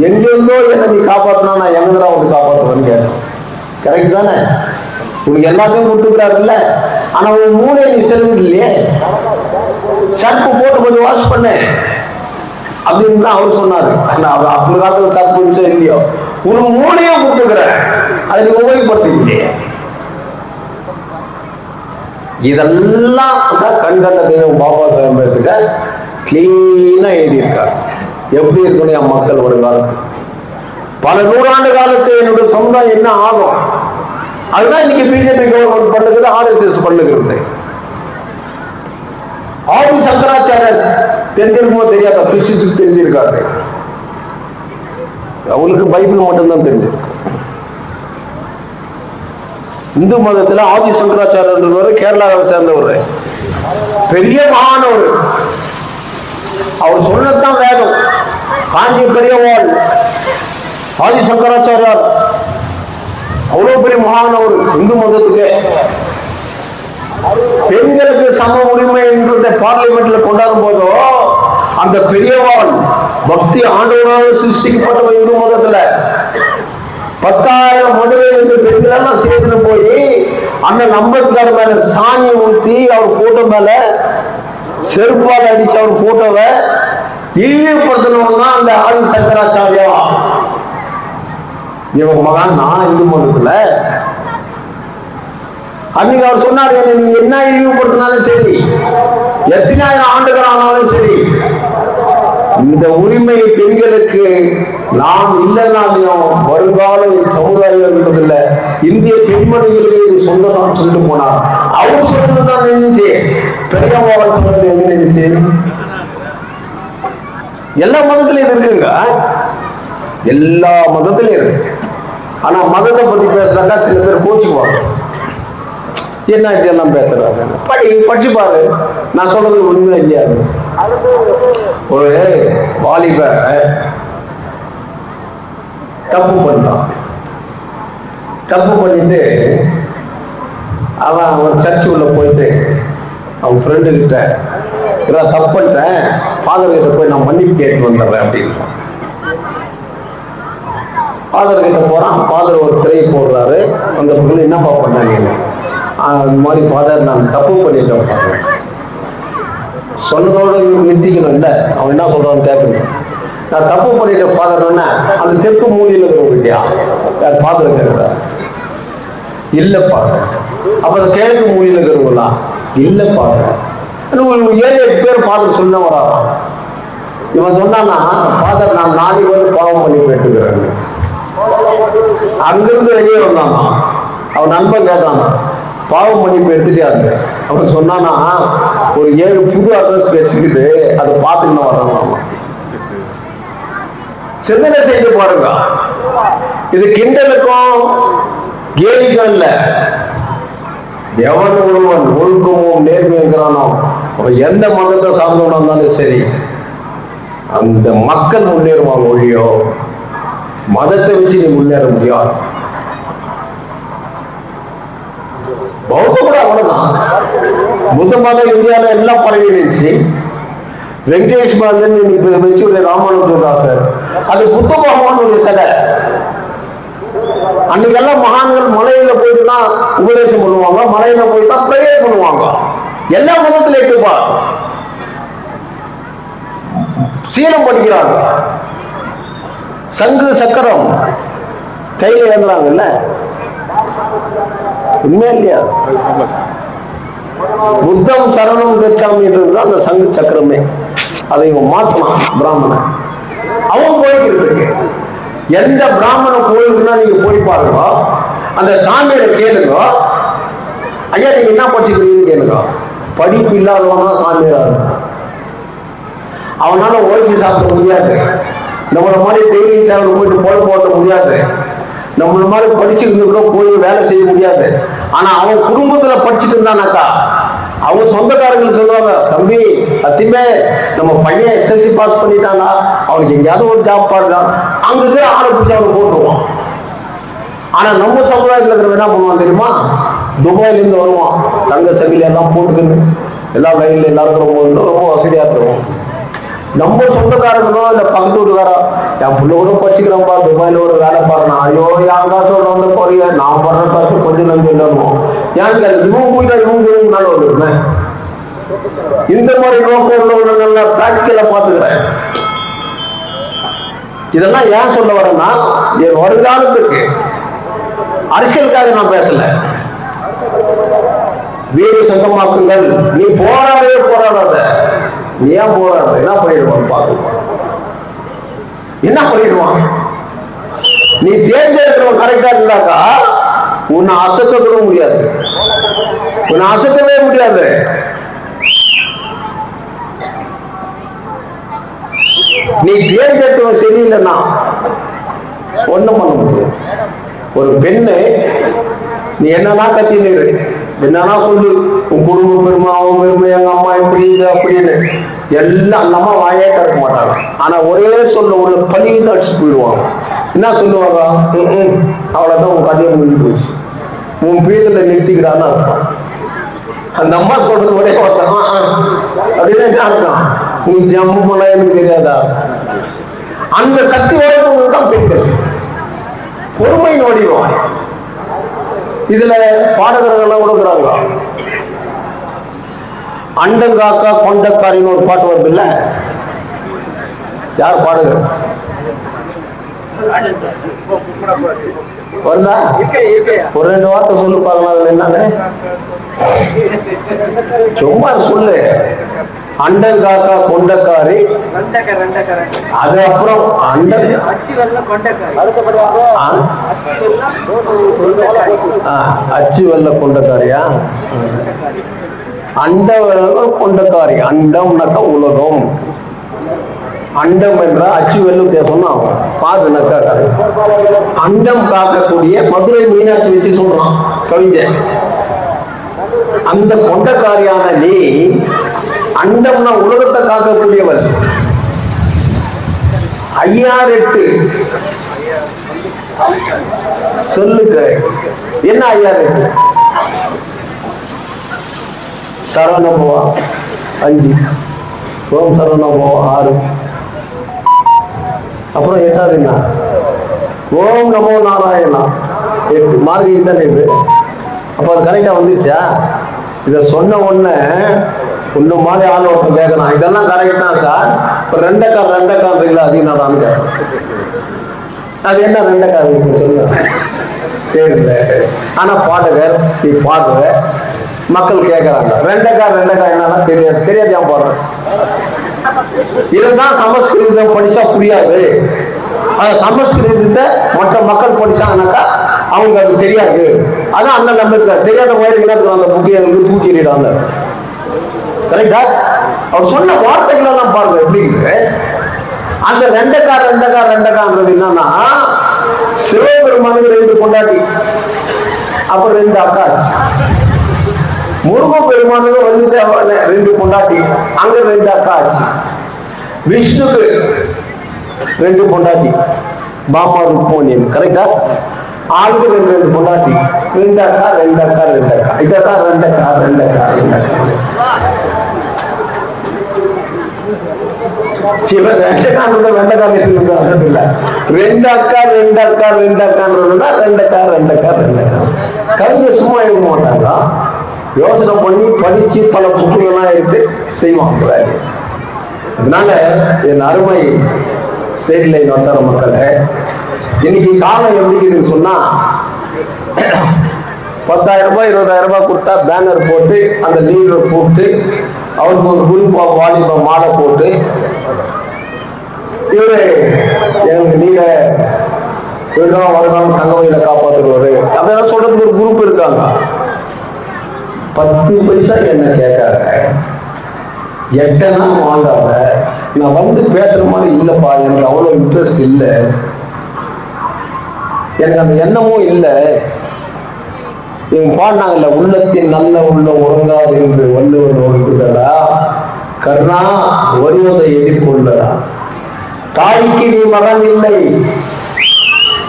[SPEAKER 1] எங்கிருந்தோ என்ன நீ காப்பாற்றினா நான் எங்கதான் வந்து காப்பாற்றுவேன்னு கேட்டேன். கரெக்ட் தானே? உனக்கு எல்லாத்தையும் கொடுத்துக்கிறாருல்ல, ஆனா உன் மூளையை நீ செலவிட்டு இல்லையே. சர்ப்பு போட்டு கொஞ்சம் வாஷ் பண்ணு அப்படின்னு தான் அவர் சொன்னாரு. அப்படி காலத்துல சர்ப்பு இருந்துச்சோ இல்லையோ, உனக்கு மூளையை கொடுத்துக்கிற, அதை நீ உபயோகப்படுத்திக்கிட்டே. இதெல்லாம் கண்கண்ட தெய்வம் பாபா சாஹேப் அம்பேத்கர் கிளீனா எழுதியிருக்கார். எப்படி இருக்கணும் என் மக்கள் ஒரு காலத்து, பல நூறாண்டு காலத்து என்னுடைய சமுதாயம் என்ன ஆகும். அதுதான் இன்னைக்கு பிஜேபி கவர்மெண்ட் பண்ணுகிறது, ஆர்எஸ்எஸ் பண்ணுகிறது. ஆதி சங்கராச்சாரியர் தெரிஞ்சிருக்குமோ தெரியாத, பிரிச்சு தெரிஞ்சிருக்காரு. அவங்களுக்கு பைபிள் மட்டும்தான் தெரிஞ்சிருக்கு. இந்து மதத்துல ஆதி சங்கராச்சாரியர் கேரளாவை சேர்ந்தவர், பெரிய மகானவர். அவர் சொன்னதுதான் வேதம். காஞ்சி பெரியவாள் ஆதி சங்கராச்சாரியார் அவ்வளவு பெரிய மகானவர். இந்து மதத்துக்கு பெண்களுக்கு சம உரிமை என்ற பார்லிமெண்ட்ல கொண்டாடும் போதோ அந்த பெரியவாள் பக்தி ஆண்டவரால் சிருஷ்டிக்கப்பட்ட இந்து மதத்துல 10,000 மதுரையிலிருந்து பெண்கள் எல்லாம் சேர்ந்து போய் அண்ணன் அம்பேத்கர் மேல சாணியை ஊற்றி அவர் போட்டோ மேல செருப்பால் அடிச்சு அவர் போட்டோவை இழிவுபடுத்தணும்னா அந்த ஆதி சங்கராச்சாரியா இவன் மகான். நான் இந்து மதத்துல அன்னைக்கு அவர் சொன்னார், நீங்க என்ன இழிவுபடுத்தினாலும் சரி, எத்தனை ஆண்டுகள் ஆனாலும் சரி, இந்த உரிமை பெண்களுக்கு நாம் இல்லைனாலையும் வருங்கால சமுதாயம் என்பதில்லை, இந்திய பெண்மணிகளுக்கு இது சொந்ததான் சொல்லிட்டு போனார். அவர் சொல்றதுதான் நினைச்சு, பெரியம்மாவன் சொல்றது என்ன நினைச்சு. எல்லா மதத்திலையும் இருக்குங்க, எல்லா மதத்திலையும் இருக்கு. ஆனா மதத்தை பத்தி பேசுறாங்க, சில பேர் கோச்சுக்குவாங்க. என்ன இதெல்லாம் பேசுறாங்க, படிச்சு பாரு. நான் சொல்றது உண்மை இல்லையா? ஒரு வாலிப தப்பு பண்ணான். தப்பு பண்ணிட்டு அவன் ஒரு சர்ச்சு உள்ள போயிட்டு அவன் ஃப்ரெண்டு கிட்ட, இதான் தப்பு பண்ணிட்டேன், ஃபாதர் கிட்ட போய் நான் மன்னிப்பு கேட்டு வந்துடுறேன் அப்படின்னு. ஃபாதர் கிட்ட போறான். ஃபாதர் ஒரு திரையை போடுறாரு. அந்த பொண்ணு என்னப்பா பண்ணாங்க? அந்த மாதிரி ஃபாதர் நான் தப்பு பண்ணிட்டேன். சொன்னதோட நிறுத்திக்கணும் இல்லை, அவன் என்ன சொல்றான்னு கேட்கணும். நான் தப்பு பண்ணிட்டேன் ஃபாதர்னா அந்த தெற்கு மூலையில் இருக்கிற யார் ஃபாதர் கேட்குறா? இல்லைப்பா. அப்ப அந்த கிழக்கு மூலையில் இருக்கிறவங்களா? இல்லைப்பா. 7-8 பேர் ஃபாதர் சொல்ல வரான். இவன் சொன்னான்னா, ஃபாதர் நான் நாளைக்கு வந்து பாவம் பண்ணி போயிட்டுக்கிறேன். அங்கிருந்து வெளியே வந்தானா, அவன் நண்பன் கேட்டானா, பாவம் மன்னிப்பு எடுத்துட்டாரு. அவன் சொன்னானா, ஒரு 7 புது அட்ரஸ் வச்சுக்கிட்டு அதை பார்த்துட்டு வர்றான். சிந்தனை செய்து பாருங்க. இது கிண்டலுக்கும் கேலிக்கும் இல்ல. எவன் ஒருவன் ஒழுக்கமும் நேர்மையானோ அவன் எந்த மதத்தை சார்ந்தவனா இருந்தாலும் சரி, அந்த மக்கள் முன்னேறுவாங்க ஒழியோ மதத்தை வச்சு நீ முன்னேற முடியாது. பௌத்தம் கூட அவ்வளவுதான். புத்த மதம் இந்தியாவில் எல்லாம் பரவி இருந்துச்சு. வெங்கடேஷ் பாலன் வச்சு ஒரு ராமானுஜதாசர், அது புத்த பகவானுடைய சிலை. அன்னைக்கெல்லாம் மகான்கள் மலையில போயிட்டு தான் உபதேசம் பண்ணுவாங்க, மலையில போயிட்டு தான் பிரேயர் பண்ணுவாங்க. எல்லா மதத்துல இருக்குப்பா. சீலம் படிக்கிறாங்க, சங்கு சக்கரம் கையில ஏங்குறாங்கல்ல, உண்மையா இல்லையா? புத்தம் சரணம் கச்சாமி என்றதுதான் அந்த சங்கு சக்கரமே. அதை இவன் மாத்தலாம் பிராமணன். அவன் போய்கிட்டு இருக்கு. எந்த பிராமண கோயிலுக்குன்னா நீங்க போய் பாருங்க, அந்த சாமியோட கேளுங்க, ஐயா நீங்க என்ன படிச்சுக்கிறீங்கன்னு கேளுங்க. படிப்பு இல்லாதவனா சாமியாரா இருக்கும். அவனால ஓய்ச்சி சாப்பிட முடியாது. நம்மள மாதிரி டெய்லி தேவை போயிட்டு போட போட்ட முடியாது. நம்மள மாதிரி படிச்சுட்டு கூட போய் வேலை செய்ய முடியாது. ஆனா அவன் குடும்பத்துல படிச்சுட்டு இருந்தானாக்கா அவங்க சொந்தக்காரர்கள் சொல்லுவாங்க, தம்பி அத்திமே நம்ம பையன் எஸ்எல்சி பாஸ் பண்ணிட்டானா, அவனுக்கு எங்கேயாவது ஒரு ஜாப் பாருதான், அங்கே ஆளை பிடிச்சி அவனை போட்டுருவான். ஆனா நம்ம சமுதாயத்தில் இருக்கிறவங்க என்ன பண்ணுவான் தெரியுமா? துபாயில இருந்து வருவான், தங்க சங்கிலி எல்லாம் போட்டுக்கின்னு எல்லா வயலில் எல்லாருக்கும் ரொம்ப வசதியா இருக்கும். நம்ம சொந்தக்காரங்களோ இல்ல பக்கத்து வீட்டுக்காரோ, என் பிள்ளை கூட படிச்சுக்கிறோம்பா, துபாயில ஒரு வேலை பாருனா, ஐயோ என் காசு வந்து குறைய, நான் படுற காசு கொஞ்சம் நம்பி இல்லணும். ஏன்னு இவங்க போயிட்டா இவங்க மேல வந்துருக்கேன். இந்த மாதிரி நோக்கம் உள்ளவங்க பிராக்டிக்கலா பாத்துக்கிறேன். இதெல்லாம் ஏன் சொல்ல வரேன்னா, என் வருங்காலத்துக்கு அரசியலுக்காக நான் பேசல. வீடு சொந்தமாக்குங்கள். நீ போராடவே போராடாத. நீ ஏன் போராட? என்ன பண்ணிடுவான் பாத்து, என்ன பண்ணிடுவான்? நீ தேர்ந்தெடுக்கிறவன் கரெக்டா இருந்தாக்கா உன்னை அசைக்க கூட முடியாது, உன்னை அசைக்கவே முடியாது. நீ தேர்ந்தெடுத்தவன் சரியில்லைன்னா ஒண்ணும் பண்ண முடியாது. ஒரு பெண்ணு நீ என்னன்னா கத்தினு என்னன்னா சொல்லு, உன் குடும்ப பெருமை, அவன் பெருமை, எங்க அம்மா இப்படி இது அப்படின்னு எல்லாம் அந்த அம்மா வாயே திறக்க மாட்டாங்க. ஆனா ஒரே சொல்ல உள்ள பள்ளிக்கு அடிச்சு போயிடுவாங்க. என்ன சொல்லுவாங்க? அவ்வளவுதான், உன் கதையை முடிஞ்சு போச்சு, உன் வீட்டுல நிறுத்திக்கிறான்னு அர்த்தம். அந்த அம்மா சொல்றது ஒரே ஒருத்தன் அப்படின்னு என்ன அர்த்தம்? உன் ஜம்மு பண்ண எனக்கு தெரியாதா? அந்த சக்தி வரைக்கும் தான் பெண்கள் பொறுமையின் வடிவம். இதுல பாடகர்கள் கொடுக்குறாங்க. அண்டங்காக்கா கொண்டக்காரின்னு ஒரு பாட்டு வருது இல்ல, யார் பாடுங்க? வருதா? ஒரு 2 வார்த்தை சொல்லு பார்க்கலாம். அதுல என்னன்னு சும்மா சொல்லு. அண்டங்காக்கா கொண்டக்காரி, அது அப்புறம் அச்சு வெள்ள கொண்டக்காரியா? அண்ட கொண்டக்காரி. அண்டம்னாக்கா உலகம். அண்டம் என்ற அச்சு வெள்ளம் தேசம்னா பாதுனாக்கா அண்டம் காக்கக்கூடிய மதுரை மீனாட்சி வச்சு சொல்றான் கவிஞன். அந்த கொண்டக்காரியான நீ அண்டம்னா உலகத்தை காக்கக்கூடியவள். 58 சொல்லுங்க, என்ன 58? சரவணபவா 5, ஓம் சரவணபவா 6, அப்புறம் 8வது என்ன? ஓம் நமோ நாராயணா 8 மாதிரி தானே இது. அப்ப அது கரெக்டா வந்துச்சா? இத சொன்ன உடனே இன்னும் மாதிரி ஆள் ஒருத்தர் கேட்கணும், இதெல்லாம் கரெக்ட் தான் சார், இப்ப ரெண்டக்கான்றீங்களா அது என்னடான்னு கேட்கணும். அது என்ன ரெண்டக்காரு சொல்லுங்க தெரியல. ஆனா பாடுகர் நீ பாடுற, மக்கள் கேட்கறாங்க ரெண்டக்கா என்னன்னா தெரியாது ஏன் பாடுறேன். இதுதான் சமஸ்கிருதம் படிச்சா புரியாது. அந்த சமஸ்கிருதத்தை மற்ற மக்கள் படிச்சாங்கன்னாக்கா அவங்க அது தெரியாது. அதான் அந்த நம்பிக்கை தெரியாத வயலுக்கு அந்த புக்கியங்களுக்கு தூக்கிடுறாங்க. கரெக்டா? அவர் சொன்ன வார்த்தைகள் எல்லாம் பாருங்க எப்படி இருக்கு. அந்த ரெண்டக்கான்றது என்னன்னா, சிவபெருமானுக்கு 2 பொண்டாட்டி, அப்புறம் 2 அக்கா. முருக பெருமானுக்கு வந்து 2 பொண்டாட்டி, அங்க 2 அக்கா ஆச்சு. விஷ்ணுக்கு 2 பொண்டாட்டி, பாமா ருக்மணியன். கரெக்டா? ஆளுக்கு 2 பொண்டாட்டி, 2 அக்கா 2 அக்கா 2 அக்கா, இதக்கா 2 அக்கா 2 அக்கா 2 அக்கா. சிவன் வெண்டைக்கான வெண்டைக்காய் இல்ல, 2 அக்கா 2 அக்கா 2 அக்கான்றதுனா 2 அக்கா 2 அக்கா 2 அக்கா. கவிதை சும்மா எழுத மாட்டாங்க, யோசனை பண்ணி படிச்சு பல புத்தகங்கள்லாம் எடுத்து செய்வாங்க. அதனால என் அருமை சேட்லை வட்டார மக்களை, இன்னைக்கு காலம் எப்படி இருக்குன்னு சொன்னா, 10,000 ரூபாய் 20,000 ரூபாய் கொடுத்தா பேனர் போட்டு அந்த லீடரை கூப்பிட்டு அவருக்கு ஒரு குரூப் ஆஃப் வாலிப மாலை போட்டு, இவரு எனக்கு நீங்க வருடம் தங்க வயல காப்பாற்றுவாரு அப்படின்னா சொல்றதுக்கு ஒரு குரூப் இருக்காங்க. 10 பைசா என்ன கேட்காங்க, எட்டனா வாங்காத. நான் வந்து பேசுற மாதிரி இல்லப்பா, எனக்கு அவ்வளவு இன்ட்ரெஸ்ட் இல்லை, எனக்கு அந்த எண்ணமும் இல்லை. இவங்க பாடினாங்கல்ல, உள்ளத்தின் நல்ல உள்ள உறங்காது என்று வள்ளுவர் ஒழுங்குதடா, கர்ணா வருவதை எதிர்கொள்ளடா, தாய்க்கு நீ மகன் இல்லை,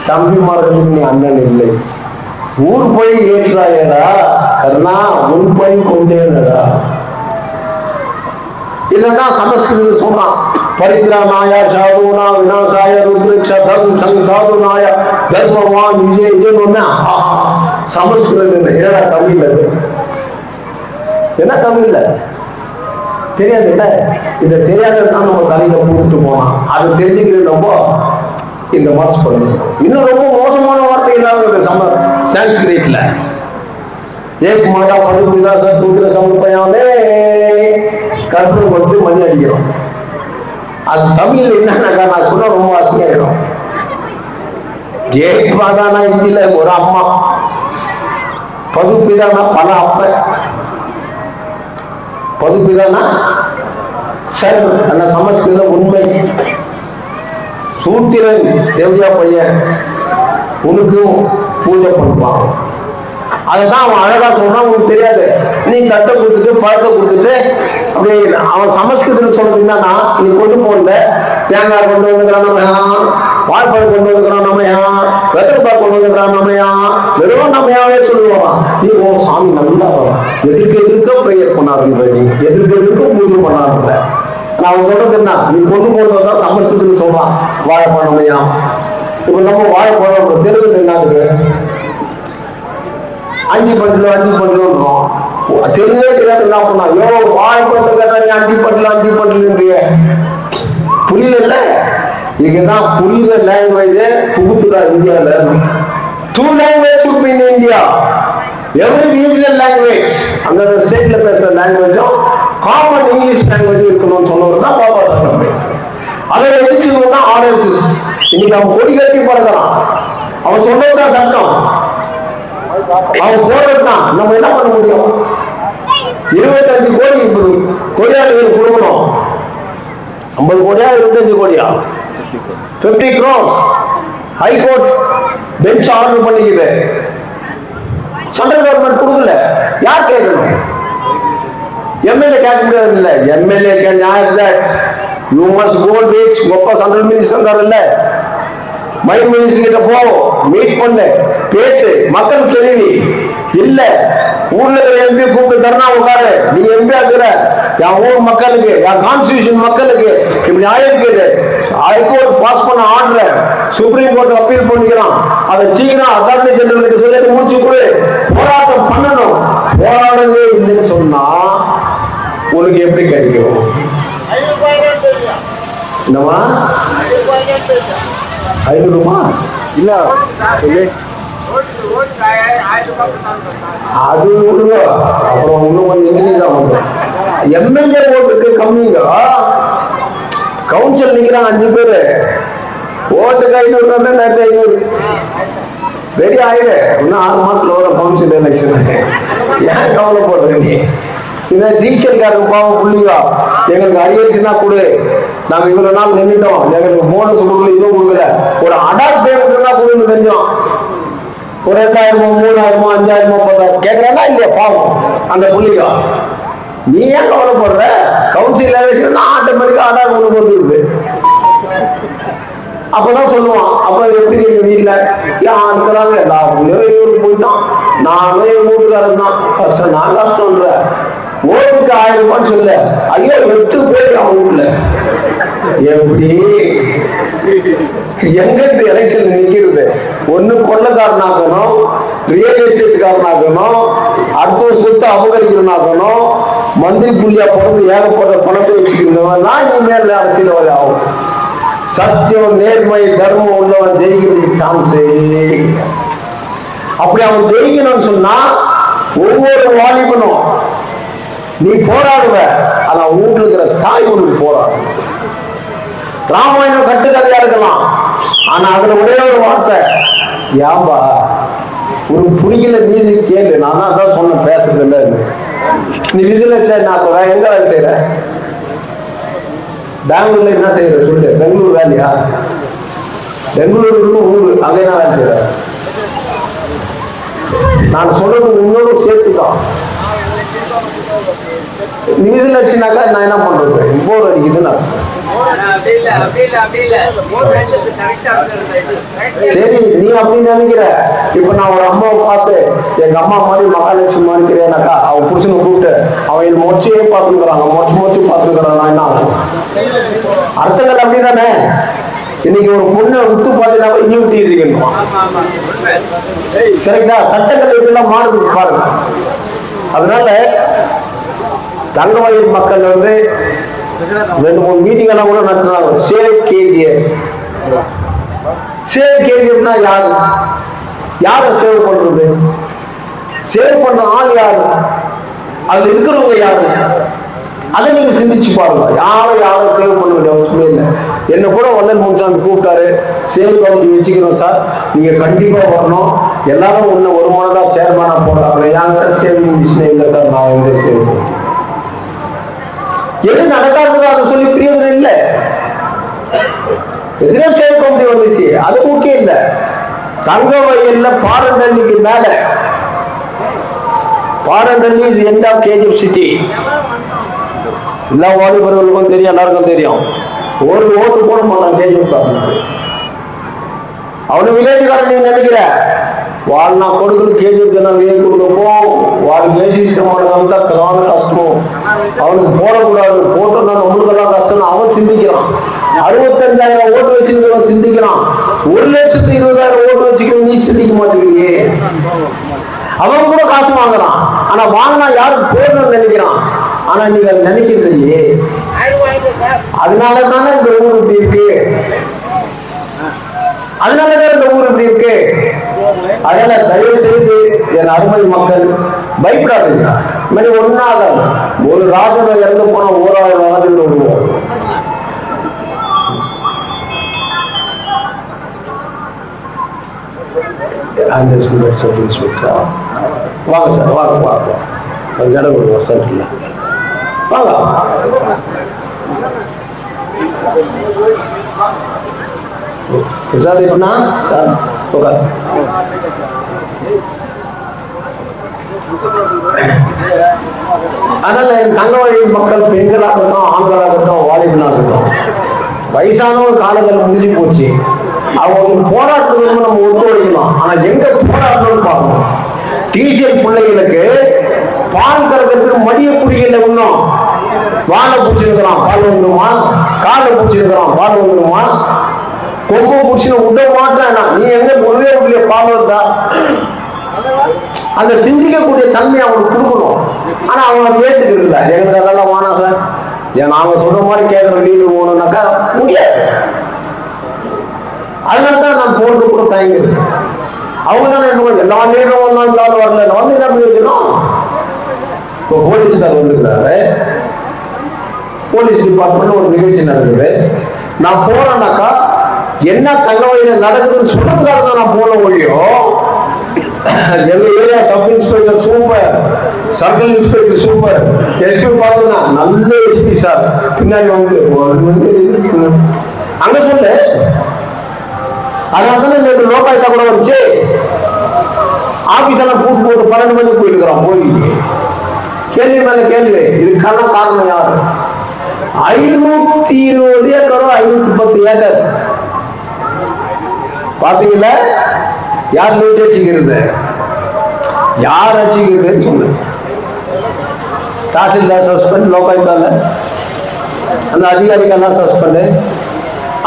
[SPEAKER 1] தம்பி மகனுக்கு நீ அண்ணன் இல்லை, ஊர் போய் ஏற்றாயடா கர்ணா, உன் போய் கொண்டேனடா. இதெல்லாம் சமஸ்கிருதம் சொல்றான். பரித்ராணாய சாதுனா விநாசாய ருத்ரக்ஷதம் சங்சாதுனாய தர்மவான் விஜய் விஜயம்னா சமஸ்கிருதம். ஏடா தமிழ்ல என்ன தமிழ்ல தெரியாது இல்ல. இதை தெரியாததான் நம்ம தலையில பூத்துட்டு போனோம். அது தெரிஞ்சுக்கிறது ரொம்ப இந்த மார்க்ஸ் பண்ணணும். இன்னும் ரொம்ப மோசமான வார்த்தை இல்லாம சான்ஸ்கிரிட்ல ஏக் மாதா படுப்புதா தூக்கிற சமர்ப்பயாமே கற்பனை கொடுத்து மணி அடிக்கிறோம். அது தமிழ்ல என்னன்னாக்கா நான் சொன்ன ரொம்ப அசிங்கம். ஏக் மாதானா இந்தியில ஒரு அம்மா, பதுப்பிதானா பல அப்ப, பதுப்பிதானா சரி அந்த சமஸ்கிருத உண்மை. சூத்திரன் தேவதியா பையன் உனக்கும் பூஜை பண்ணுவான். அதுதான் அவன் அழகா சொல்றான். உனக்கு தெரியாது, நீ சட்டை கொடுத்துட்டு பழத்தை கொடுத்துட்டு அப்படி அவன் சமஸ்கிருதம் சொல்றது என்னன்னா, நீ கொண்டு போன தேங்காய் கொண்டு வந்துக்கிறான் நம்மையா, வாழைப்பழம் கொண்டு வந்துக்கிறான் நம்மையா, வெத்தலைப்பாய் கொண்டு வந்துக்கிறான் நம்மையா, வெறும் நம்மையாவே சொல்லுவான். நீ ஓ சாமி நல்லா எதிர்க்க பிரேயர் பண்ணாருன்ற, நீ எதிர்க்க பூஜை பண்ணாருன்ற. நான் சொல்றது என்ன, நீ கொண்டு போனதான் சமஸ்கிருதம் சொல்றான். வாழைப்பழம் நம்மையா, இப்ப நம்ம வாழைப்பழம் தெலுங்கு என்னது, 5 பண்டுறோம். தெரிஞ்சே தெரியாது என்ன பண்ணா, யோ வாழைப்பழத்தை கேட்டா நீ 5 பண்டுன்ற புரியல இல்ல. இதுதான் புரியுத லாங்குவேஜ் புகுத்துடா இந்தியாவில். 2 languages would be in India. Every regional language, அந்த ஸ்டேட்ல பேசுற லாங்குவேஜும் காமன் இங்கிலீஷ் லாங்குவேஜ் இருக்கணும்னு சொன்னவர் தான் பாபா சாஹேப். அதை எதிர்த்துனா RSS. இன்னைக்கு அவன் கொடி கட்டி பறக்கிறான். அவன் சொன்னதுதான் சட்டம். அவன் போறதுதான் நம்ம என்ன பண்ண முடியும்? 25 கோடி தொழிலாளிகள் கொடுக்கணும். 50 கோடியா 25 கோடியா 50 crores. ஹைகோர்ட் பெஞ்ச் ஆர்டர் பண்ணிக்குது. சென்ட்ரல் கவர்மெண்ட் கொடுக்கல. யார் கேட்கணும்? எம்எல்ஏ கேட்க முடியாது இல்ல. MLA can ask that you must go reach ஒப்ப சென்ட்ரல் மினிஸ்டர் இல்ல, மைன் மினிஸ்டர் கிட்ட போ, மீட் பண்ணு, பேசு, மக்கள் தெரிவி இல்ல. ஊர்ல இருக்கிற எம்பி கூப்பிட்டு தரணா உட்காரு, நீ எம்பி ஆகுற என் ஊர் மக்களுக்கு, என் கான்ஸ்டிடியூஷன் மக்களுக்கு இப்படி ஆயிருக்குது. ஹைகோர்ட் பாஸ் பண்ண ஆர்டர் சுப்ரீம் கோர்ட் அப்பீல் பண்ணிக்கிறான். அதை சீக்கிரம் அட்டார்னி ஜெனரலுக்கு சொல்லி முடிச்சு கொடு, போராட்டம் பண்ணணும். போராடவே இல்லைன்னு சொன்னா உனக்கு எப்படி கிடைக்கும்? என்னமா 500 இல்ல அது விடுங்க. அப்புறம் இன்னும் கொஞ்சம் தான் வந்துடும். எம்எல்ஏ ஓட்டுக்கு கம்மிங்க. கவுன்சில் நிக்கிறாங்க 5 பேரு, ஓட்டுக்கு 500 நேரத்தை 500 ரெடி ஆயிடு. இன்னும் 6 மாசத்துல வரும் கவுன்சில் எலெக்ஷன். ஏன் கவலைப்படுறீங்க? இதை டீச்சர்காரங்க பாவம் புள்ளிங்க, எங்களுக்கு அரியர்ஸ்னா கொடு, நாங்க இவ்வளவு நாள் நின்றுட்டோம், எங்களுக்கு போனஸ் கொடுக்கல, இதுவும் கொடுக்கல, ஒரு அடாப்ட் பேமெண்ட் தான் கொடுன்னு தெரிஞ்சோம். ஒரு 2000 3000 5000 10,000 கேட்கறாங்களா இல்லையா? பாவம் அந்த புள்ளிங்க. நீ ஏன் கவலைப்படுற? கவுன்சில் எலெக்ஷன் ஆட்டோமேட்டிக்கா அடாப்ட் கொண்டு வந்துருக்கு. அப்பதான் சொல்லுவான், அப்ப எப்படி எங்க வீட்டுல இருக்கிறாங்க எல்லா ஊருக்கு போயிட்டான், நானும் எங்க வீட்டுக்காரன் தான், கஷ்டம் நான் கஷ்டம்ன்ற ஓட்டுக்கு 1000 ரூபான்னு சொல்ல, ஐயோ 8 பேர் அவன் வீட்டுல எப்படி எங்க எலெக்ஷன் நிக்கிறது? ஒண்ணு கொள்ளக்காரனாகணும், ரியல் எஸ்டேட்காரனாகணும், அடுத்த சொத்து அபகரிக்கிறனாகணும், மந்திரி புள்ளியா பிறந்து ஏகப்பட்ட பணத்தை வச்சுக்கிறவன் தான் இனிமேல் அரசியல்வாதி ஆகும். சத்தியம் நேர்மை தர்மம் உள்ளவன் ஜெயிக்கிறதுக்கு சான்ஸே. அப்படி அவன் ஜெயிக்கணும்னு சொன்னா ஒவ்வொரு வாலிபனும் நீ போராடுவ, ஆனா வீட்டுல இருக்கிற தாய் உனக்கு போராடு. ராமாயணம் கட்டுக்கதையா இருக்கலாம், ஆனா அதுல ஒரே ஒரு வார்த்தை, ஏன்பா ஒரு புரிகில மீது கேளு. நான் தான் சொன்ன பேசுறது இல்லை, நீ விசில் வச்சா நான் எங்க வேலை செய்யற? பெங்களூர்ல என்ன செய்யற சொல்லு. பெங்களூர் வேலையா? பெங்களூருக்கு ஊரு, அங்கே என்ன வேலை செய்யற? நான் சொல்றது உன்னோட சேர்த்துதான். நீ விசில் வச்சுனாக்கா நான் என்ன பண்றது? போர் அடிக்குதுன்னா சரி, நீ அப்படின்னு நினைக்கிற. இப்ப நான் ஒரு அம்மாவை பார்த்து எங்க அம்மா மாதிரி மகாலட்சுமி நினைக்கிறேனாக்கா, அவன் புருஷனை கூப்பிட்டு அவன் மொச்சையே பார்த்துக்கிறாங்க, மொச்சு பார்த்துக்கிறான், நான் என்ன ஆகும்? அர்த்தங்கள் அப்படிதானே. இன்னைக்கு ஒரு பொண்ணை விட்டு பார்த்தீங்கன்னா இன்னும் டீசிக்கணும். கரெக்டா? சட்டங்கள் இதெல்லாம் மாறுது பாருங்க. அதனால தங்கமயில் மக்கள் 2-3 மீட்டிங் எல்லாம் கூட நடத்துறாங்க. Save KGF. சேவ் கேஜிஎஃப்னா யாரு? யாரை சேவ் பண்றது? சேவ் பண்ற ஆள் யாரு? அதுல இருக்கிறவங்க யாரு? அதை நீங்க சிந்திச்சு பாருங்க. யாரும் சேவ் பண்ண வேண்டிய அவசியமே இல்லை. என்ன கூட வல்லல் முன்சாமி கூப்பிட்டாரு, சேவ் கமிட்டி வச்சுக்கிறோம் சார், நீங்க கண்டிப்பா வரணும், எல்லாரும் ஒரு மனதா சேர்மேனா போடுறாங்க. யாங்க சேவிங் மிஷின் இல்லை சார், நான் எந்த சேவ் எது நடக்காததோ அதை சொல்லி பிரயோஜனம் இல்லை. எதிரே சேவ் கமிட்டி வந்துச்சு, அது முக்கியம் இல்லை. தங்க வயல்ல பாரண்டல்லிக்கு மேல, Parandalli is end of KGF city. எல்லா வாலிபர்களுக்கும் தெரியும், எல்லாருக்கும் தெரியும். ஒரு ஓட்டு போட மாட்டான் கேஜிஎஃப். அவனு வில்லேஜ்காரன் நீங்க நினைக்கிற வாழ் நான் கொடுக்குற கேஜிஎஃப் நான் வேறு கொடுக்கப்போம், வாழ் ஏசிஸ்டமான கஷ்டம், அவனுக்கு போடக்கூடாது, போட்டோம்னா நம்மளுக்கெல்லாம் கஷ்டம் அவன் சிந்திக்கிறான். 65,000 ஓட்டு வச்சுக்கிறவன் சிந்திக்கிறான். 1,20,000 ஓட்டு வச்சுக்கிறவன் நீ சிந்திக்க மாட்டேங்கிறியே. அவன் கூட காசு வாங்குறான், ஆனா வாங்கினா யாருக்கு போடணும்னு நினைக்கிறான், ஆனா நீங்க அதை நினைக்கிறது இல்லையே. அதனாலதானே இந்த ஊர் இப்படி இருக்கு, அதனாலதான் இந்த ஊர் இப்படி இருக்கு. அதனால தயவு செய்து என் அருமை மக்கள் பயப்படாதீங்க. மாதிரி ஒன்னாக ஒரு ராஜனை இறந்து போனா 1000 ராஜன் வருவோம். வாங்க சார், வாங்க வாங்க, இடம் விடுவோம் சார், வாங்க. சார் இப்பனா சார் உட்கார். அதனால தங்கவயல் மக்கள் பெண்களாகட்டும், ஆண்களாகட்டும், வாலிபனாகட்டும், வயசானவங்க காலங்கள் முடிஞ்சு போச்சு. அவங்க போராட்டத்துக்கு நம்ம ஒத்துழைக்கலாம், ஆனா எங்க போராடணும்னு பார்க்கணும். டீச்சர் பிள்ளைகளுக்கு பால் கறக்கிறதுக்கு மடிய பிடிக்கல, இன்னும் வாழை பிடிச்சிருக்கிறான் பால் வந்துடுமா, காலை பிடிச்சிருக்கிறான் பால் வந்துடுமா, கொம்பு பிடிச்சின்னு விட மாட்டேன். நீ எங்க ஒரே உள்ளே பால் வந்தா அந்த சிந்திக்கக்கூடிய தன்மை அவனுக்கு கொடுக்கணும். ஆனா அவங்க ஏற்றுக்கிறது இல்லை. எங்களுக்கு அதெல்லாம் வேணாம் சார், ஏன் நாங்க சொல்ற மாதிரி கேட்கற லீடு போகணும்னாக்கா முடியாது. அதனாலதான் நான் போட்டு கூட தயங்குது. அவங்க தான் எல்லா லீடரும் இல்லாத வரல, வந்து என்ன பண்ணிருக்கணும். இப்போ போலீஸ்கார் வந்துருக்கிறாரு, போலீஸ் டிபார்ட்மெண்ட் ஒரு நிகழ்ச்சி நடக்குது, நான் போறேன்னாக்கா என்ன தங்கவயல நடக்குதுன்னு சொல்றதுக்காக தான் நான் போன ஒழியும். எங்க area sub inspector super, circle inspector super, SP பார்த்தோம்னா நல்ல எஸ்பி சார், பின்னாடி வந்து அங்க சொல்லு. அதனால நேற்று லோகாயுக்தா கூட வந்துச்சு, ஆபீஸ் எல்லாம் கூட்டு போட்டு 12 மணிக்கு போயிருக்கிறான். போய் கேள்வி மேல கேள்வி, இதுக்கான காரணம் யாரு? 520 ஏக்கரோ 510 ஏக்கர் பாத்தீங்களா? யார் வீட்டு வச்சுக்கிறது? யார் வச்சுக்கிறது சொல்லு. தாசில்தார் சஸ்பெண்ட், லோகாயுக்தால அந்த அதிகாரிகள்லாம் சஸ்பெண்ட்.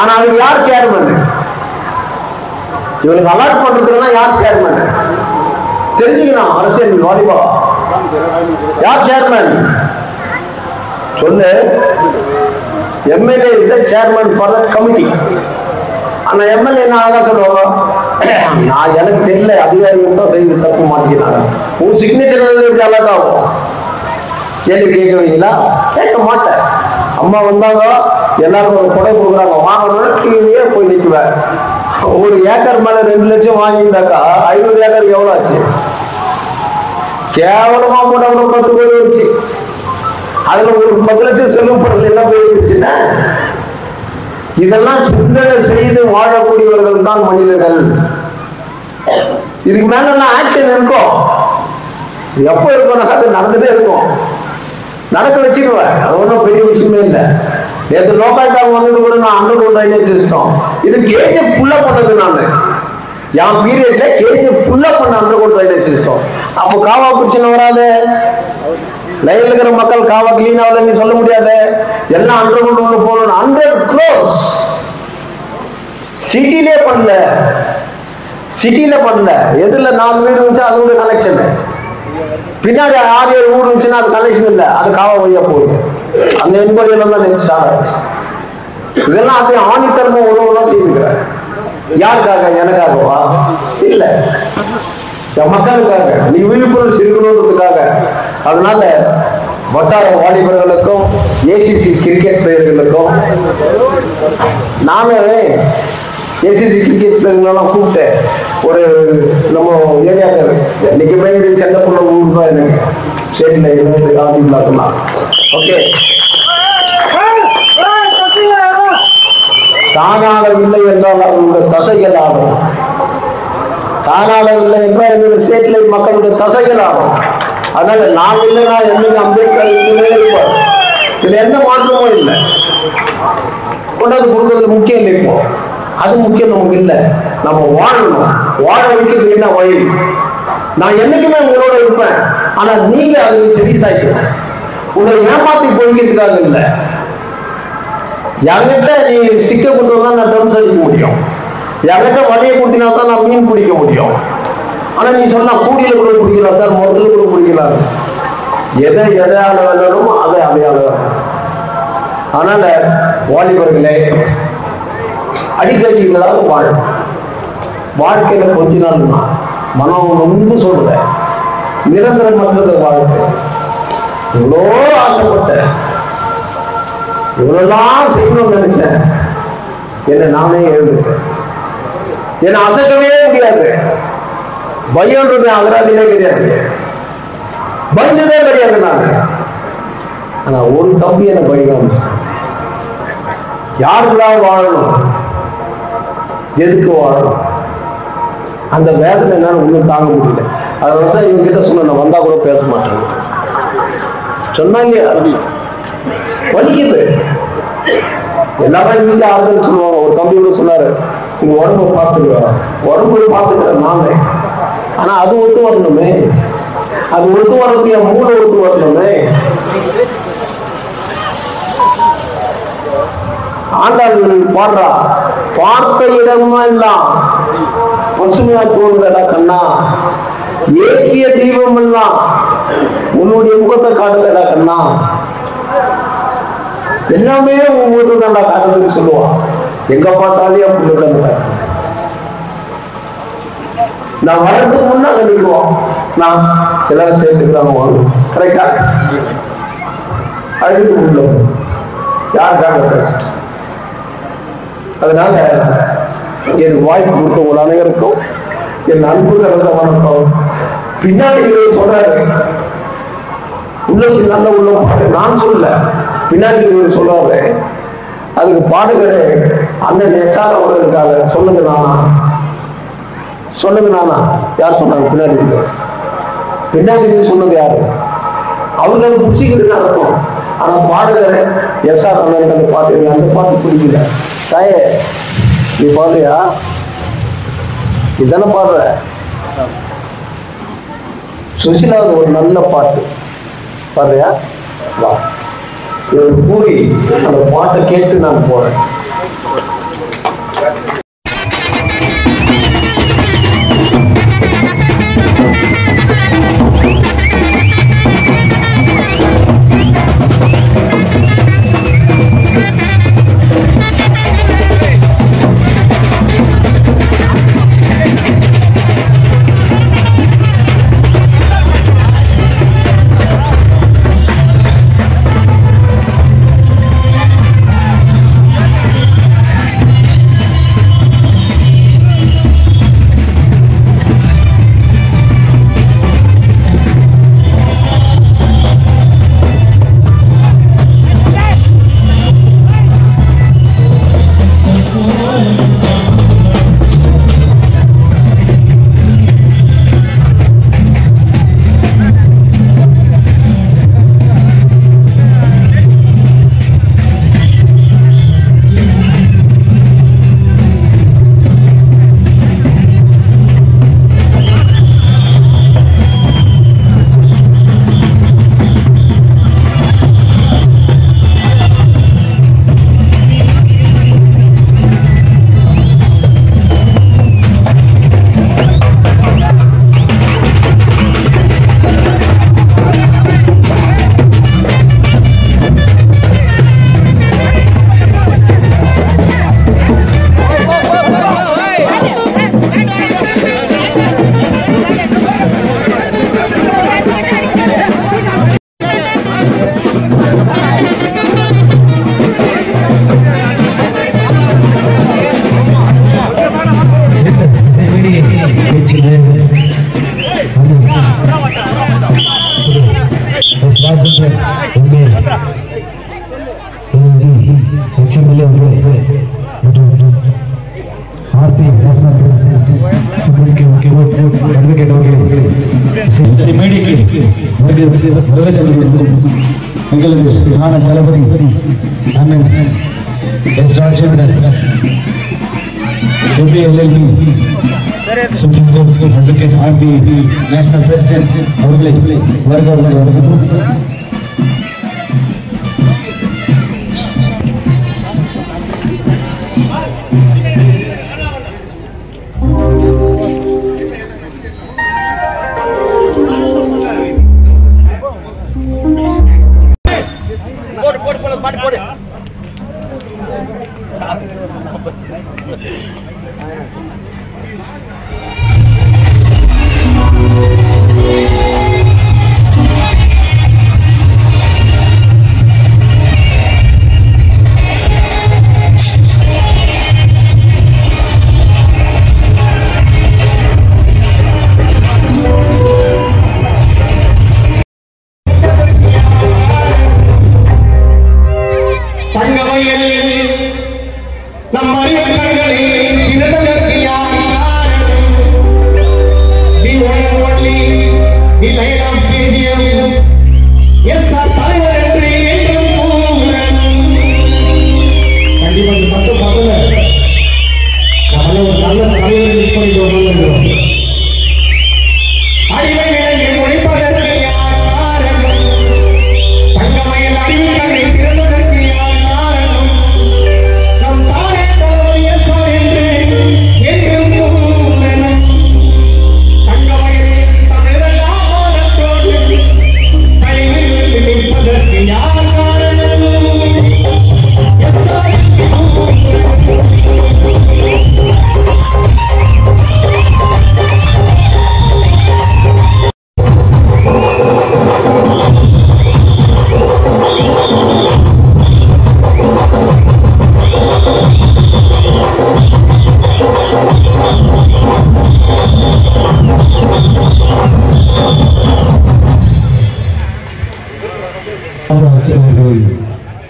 [SPEAKER 1] ஆனா அதுக்கு யார் சேர்மன்? இவனுக்கு அலாட் பண்றதுக்குன்னா யார் சேர்மன் தெரிஞ்சுக்கணும். அரசியல் வாலிபா யார் சேர்மன் சொல்லு. MLA is the chairman for the committee. ஆனா எம்எல்ஏ என்ன அழகா சொல்லுவாங்க, நான் எனக்கு தெரியல, அதிகாரிகள் தான் செய்து தப்பு மாட்டேங்கிறாங்க. உன் சிக்னேச்சர் அழகாகும். கேள்வி கேட்குவீங்களா? கேட்க மாட்டேன். அம்மா வந்தாங்க, எல்லாரும் ஒரு கொடை கொடுக்குறாங்க, வாங்கணும்னா கீழே போய் நிற்குவேன். ஒரு ஏக்கர் மேல 2 லட்சம் வாங்கிட்டாக்கா 500 ஏக்கர் எவ்வளவு ஆச்சு? கேவலமா போட்ட 10 கோடி வச்சு அதுல ஒரு 10 லட்சம் செலவு பொருள் எல்லாம் போயிருச்சுன்னா, இதெல்லாம் சிந்தனை செய்து வாழக்கூடியவர்கள் தான் மனிதர்கள். இதுக்கு மேல ஆக்ஷன் இருக்கும். எப்போ இருக்கும்? அது நடந்துட்டே இருக்கும். நடக்க வச்சுக்குவேன். அது ஒன்றும் பெரிய விஷயமே இல்லை. நேற்று லோகாயுக்தா வந்தது கூட நான் அண்டர் கிரவுண்ட் ட்ரைனேஜ் சிஸ்டம் இது கேஜிஎஃப் ஃபுல்லா பண்ணது. நான் என் பீரியட்ல கேஜிஎஃப் ஃபுல்லா பண்ண அண்டர் கிரவுண்ட் ட்ரைனேஜ் சிஸ்டம். அப்போ காவா பிரச்சனை வராது. லைன்ல இருக்கிற மக்கள் காவா கிளீன் ஆகலன்னு சொல்ல முடியாது. எல்லாம் அண்டர் கிரவுண்ட் ஒன்று போகணும். 100 crores சிட்டிலே பண்ணல. சிட்டில பண்ணல. எதுல 4 வீடு இருந்துச்சு அதோட கனெக்ஷன். பின்னாடி 6-7 வீடு இருந்துச்சுன்னா அது கனெக்ஷன் இல்லை. அது காவா வழியா போகுது. அந்த எண்பதுல தான் ஸ்டார்ட் ஆயிடுச்சு. இதெல்லாம் அப்படியே ஆணித்தரமும் உணவுலாம் செய்திருக்கிறார். யாருக்காக? எனக்காகவா? இல்ல, மக்களுக்காக. நீ விழிப்புணர்வு இருக்கணுன்றதுக்காக. அதனால வட்டார வாலிபர்களுக்கும் ஏசிசி கிரிக்கெட் பிளேயர்களுக்கும் நானே ஏசிசி கிரிக்கெட் பிளேயர்களெல்லாம் கூப்பிட்டேன். ஒரு நம்ம ஏரியாவில் இன்னைக்கு போய் சென்னை பொண்ணு ஊருக்கு தான் எனக்கு ஸ்டேட்ல இருந்து காந்தி பிளாக்லாம். ஓகே, தானாடவில்லை என்றால் அவர்களுடைய தசைகள் ஆகும். தானாடவில்லை என்றால் எங்களுடைய ஸ்டேட்ல மக்களுடைய தசைகள் ஆகும். அதனால நான் இல்லைன்னா என்னைக்கு அம்பேத்கர் இருப்பார். இதுல எந்த மாற்றமும் இல்லை. கொண்டாந்து கொடுக்கறது முக்கியம் இல்லை. இப்போ அது முக்கியம் நமக்கு இல்லை. நம்ம வாழணும். வாழ வைக்கிறது என்ன வழி? நான் என்னைக்குமே உங்களோட இருப்பேன். ஆனா நீங்க அதுக்கு சரி சாய்க்கணும். உங்களை ஏமாத்தி போய்க்கிறதுக்காக இல்லை. என்கிட்ட நீ சிக்க கொண்டு வந்தா நான் டர்ம்ஸ் அடிக்க முடியும். என்கிட்ட வலையை கூட்டினா தான் நான் மீன் பிடிக்க முடியும். ஆனா நீ சொன்னா கூடியில கூட பிடிக்கலாம் சார், முதல்ல கூட பிடிக்கலாம். எதையால வேணுமோ அதை அதையால. அதனால வாலிபர்களே, அடிக்கடிகளாக வாழும். வாழ்க்கையில கொஞ்ச நாள் மனம் ரொம்ப சொல்றேன், நிரந்தரமற்றது வாழ்க்கை. இவ்வளோ ஆசைப்பட்டேன், இவ்வளவுதான் செய்யணும்னு நினைச்சேன். என்னை நானே எழுதுட்டேன். என்னை அசைக்கவே முடியாது. பயம்ன்றது அகராதிலே கிடையாது. பயந்ததே கிடையாது நாங்க. ஆனா ஒரு தம்பி என்ன பயம். யாருக்குதான் வாழணும், எதுக்கு வாழணும், அந்த வேதனை என்னால ஒன்றும் தாங்க முடியல. அதனாலதான் இவங்க கிட்ட சொன்ன, நான் வந்தா கூட பேச மாட்டேன் சொன்னாங்க. வலிக்குது. எல்லாரும் வீட்டுல ஆறுதல் சொல்லுவாங்க. ஒரு தம்பி கூட சொன்னாரு, உங்க உடம்பு பார்த்துக்க, உடம்பு பார்த்துக்கிறேன் நானே. ஆனா அது ஒத்து வரணுமே. அது ஒத்து வர்றதுக்கு என் மூளை ஒத்து வரணுமே. ஆண்டாள் பாடுறா, பார்த்த இடமெல்லாம் பசுமையா தோன்றடா கண்ணா, ஏற்றிய தீபம் எல்லாம் உன்னுடைய முகத்தை காட்டுறடா கண்ணா, எல்லாமே உன் முகத்தை தான்டா காட்டுறதுன்னு சொல்லுவான். எங்க பார்த்தாலே அப்படி இருக்க. நான் வர்றதுக்கு முன்னா நினைக்குவோம், நான் எல்லாரும் சேர்த்துக்கிறாங்க கரெக்டா. அழுது உள்ள யாருக்காக பெஸ்ட். அதனால என் வாய்ப்பு கொடுத்த உங்கள் அனைவருக்கும் என் அன்பு கலந்த வணக்கம். பின்னாடி சொல்றாரு, உள்ளத்தில் நல்ல உள்ளம் பாடு. நான் சொல்ல, பின்னாடி சொல்றாரு. அதுக்கு பாடுகிற அண்ணன் எஸ்ஆர் அவர்களுக்காக சொல்லுங்க நானா, சொல்லுங்க நானா. யார் சொன்னாங்க? பின்னாடி சொன்னது யாரு? அவங்களுக்கு பிடிச்சிக்கிறது அர்த்தம். ஆனா பாடுகிற எஸ்ஆர் அண்ணனுக்கு அந்த பாட்டு, அந்த பாட்டு பிடிக்கல. தாயே நீ பாடுறியா? இதுதானே பாடுற. சுசிலாவது ஒரு நல்ல பாட்டு பாடுறியா? வா, இது கூறி அந்த பாட்டை கேட்டு நான் போறேன்.
[SPEAKER 2] எங்களது பிரதான தளபதி அண்ணன் S Rajendran supreme court advocate RP national president அவர்களை வருகிறவர்கள்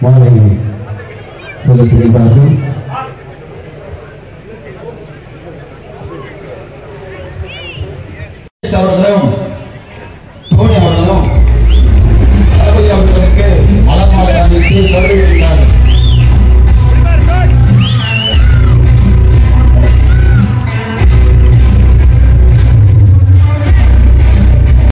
[SPEAKER 2] மாலை செலுத்துகிறார்கள்.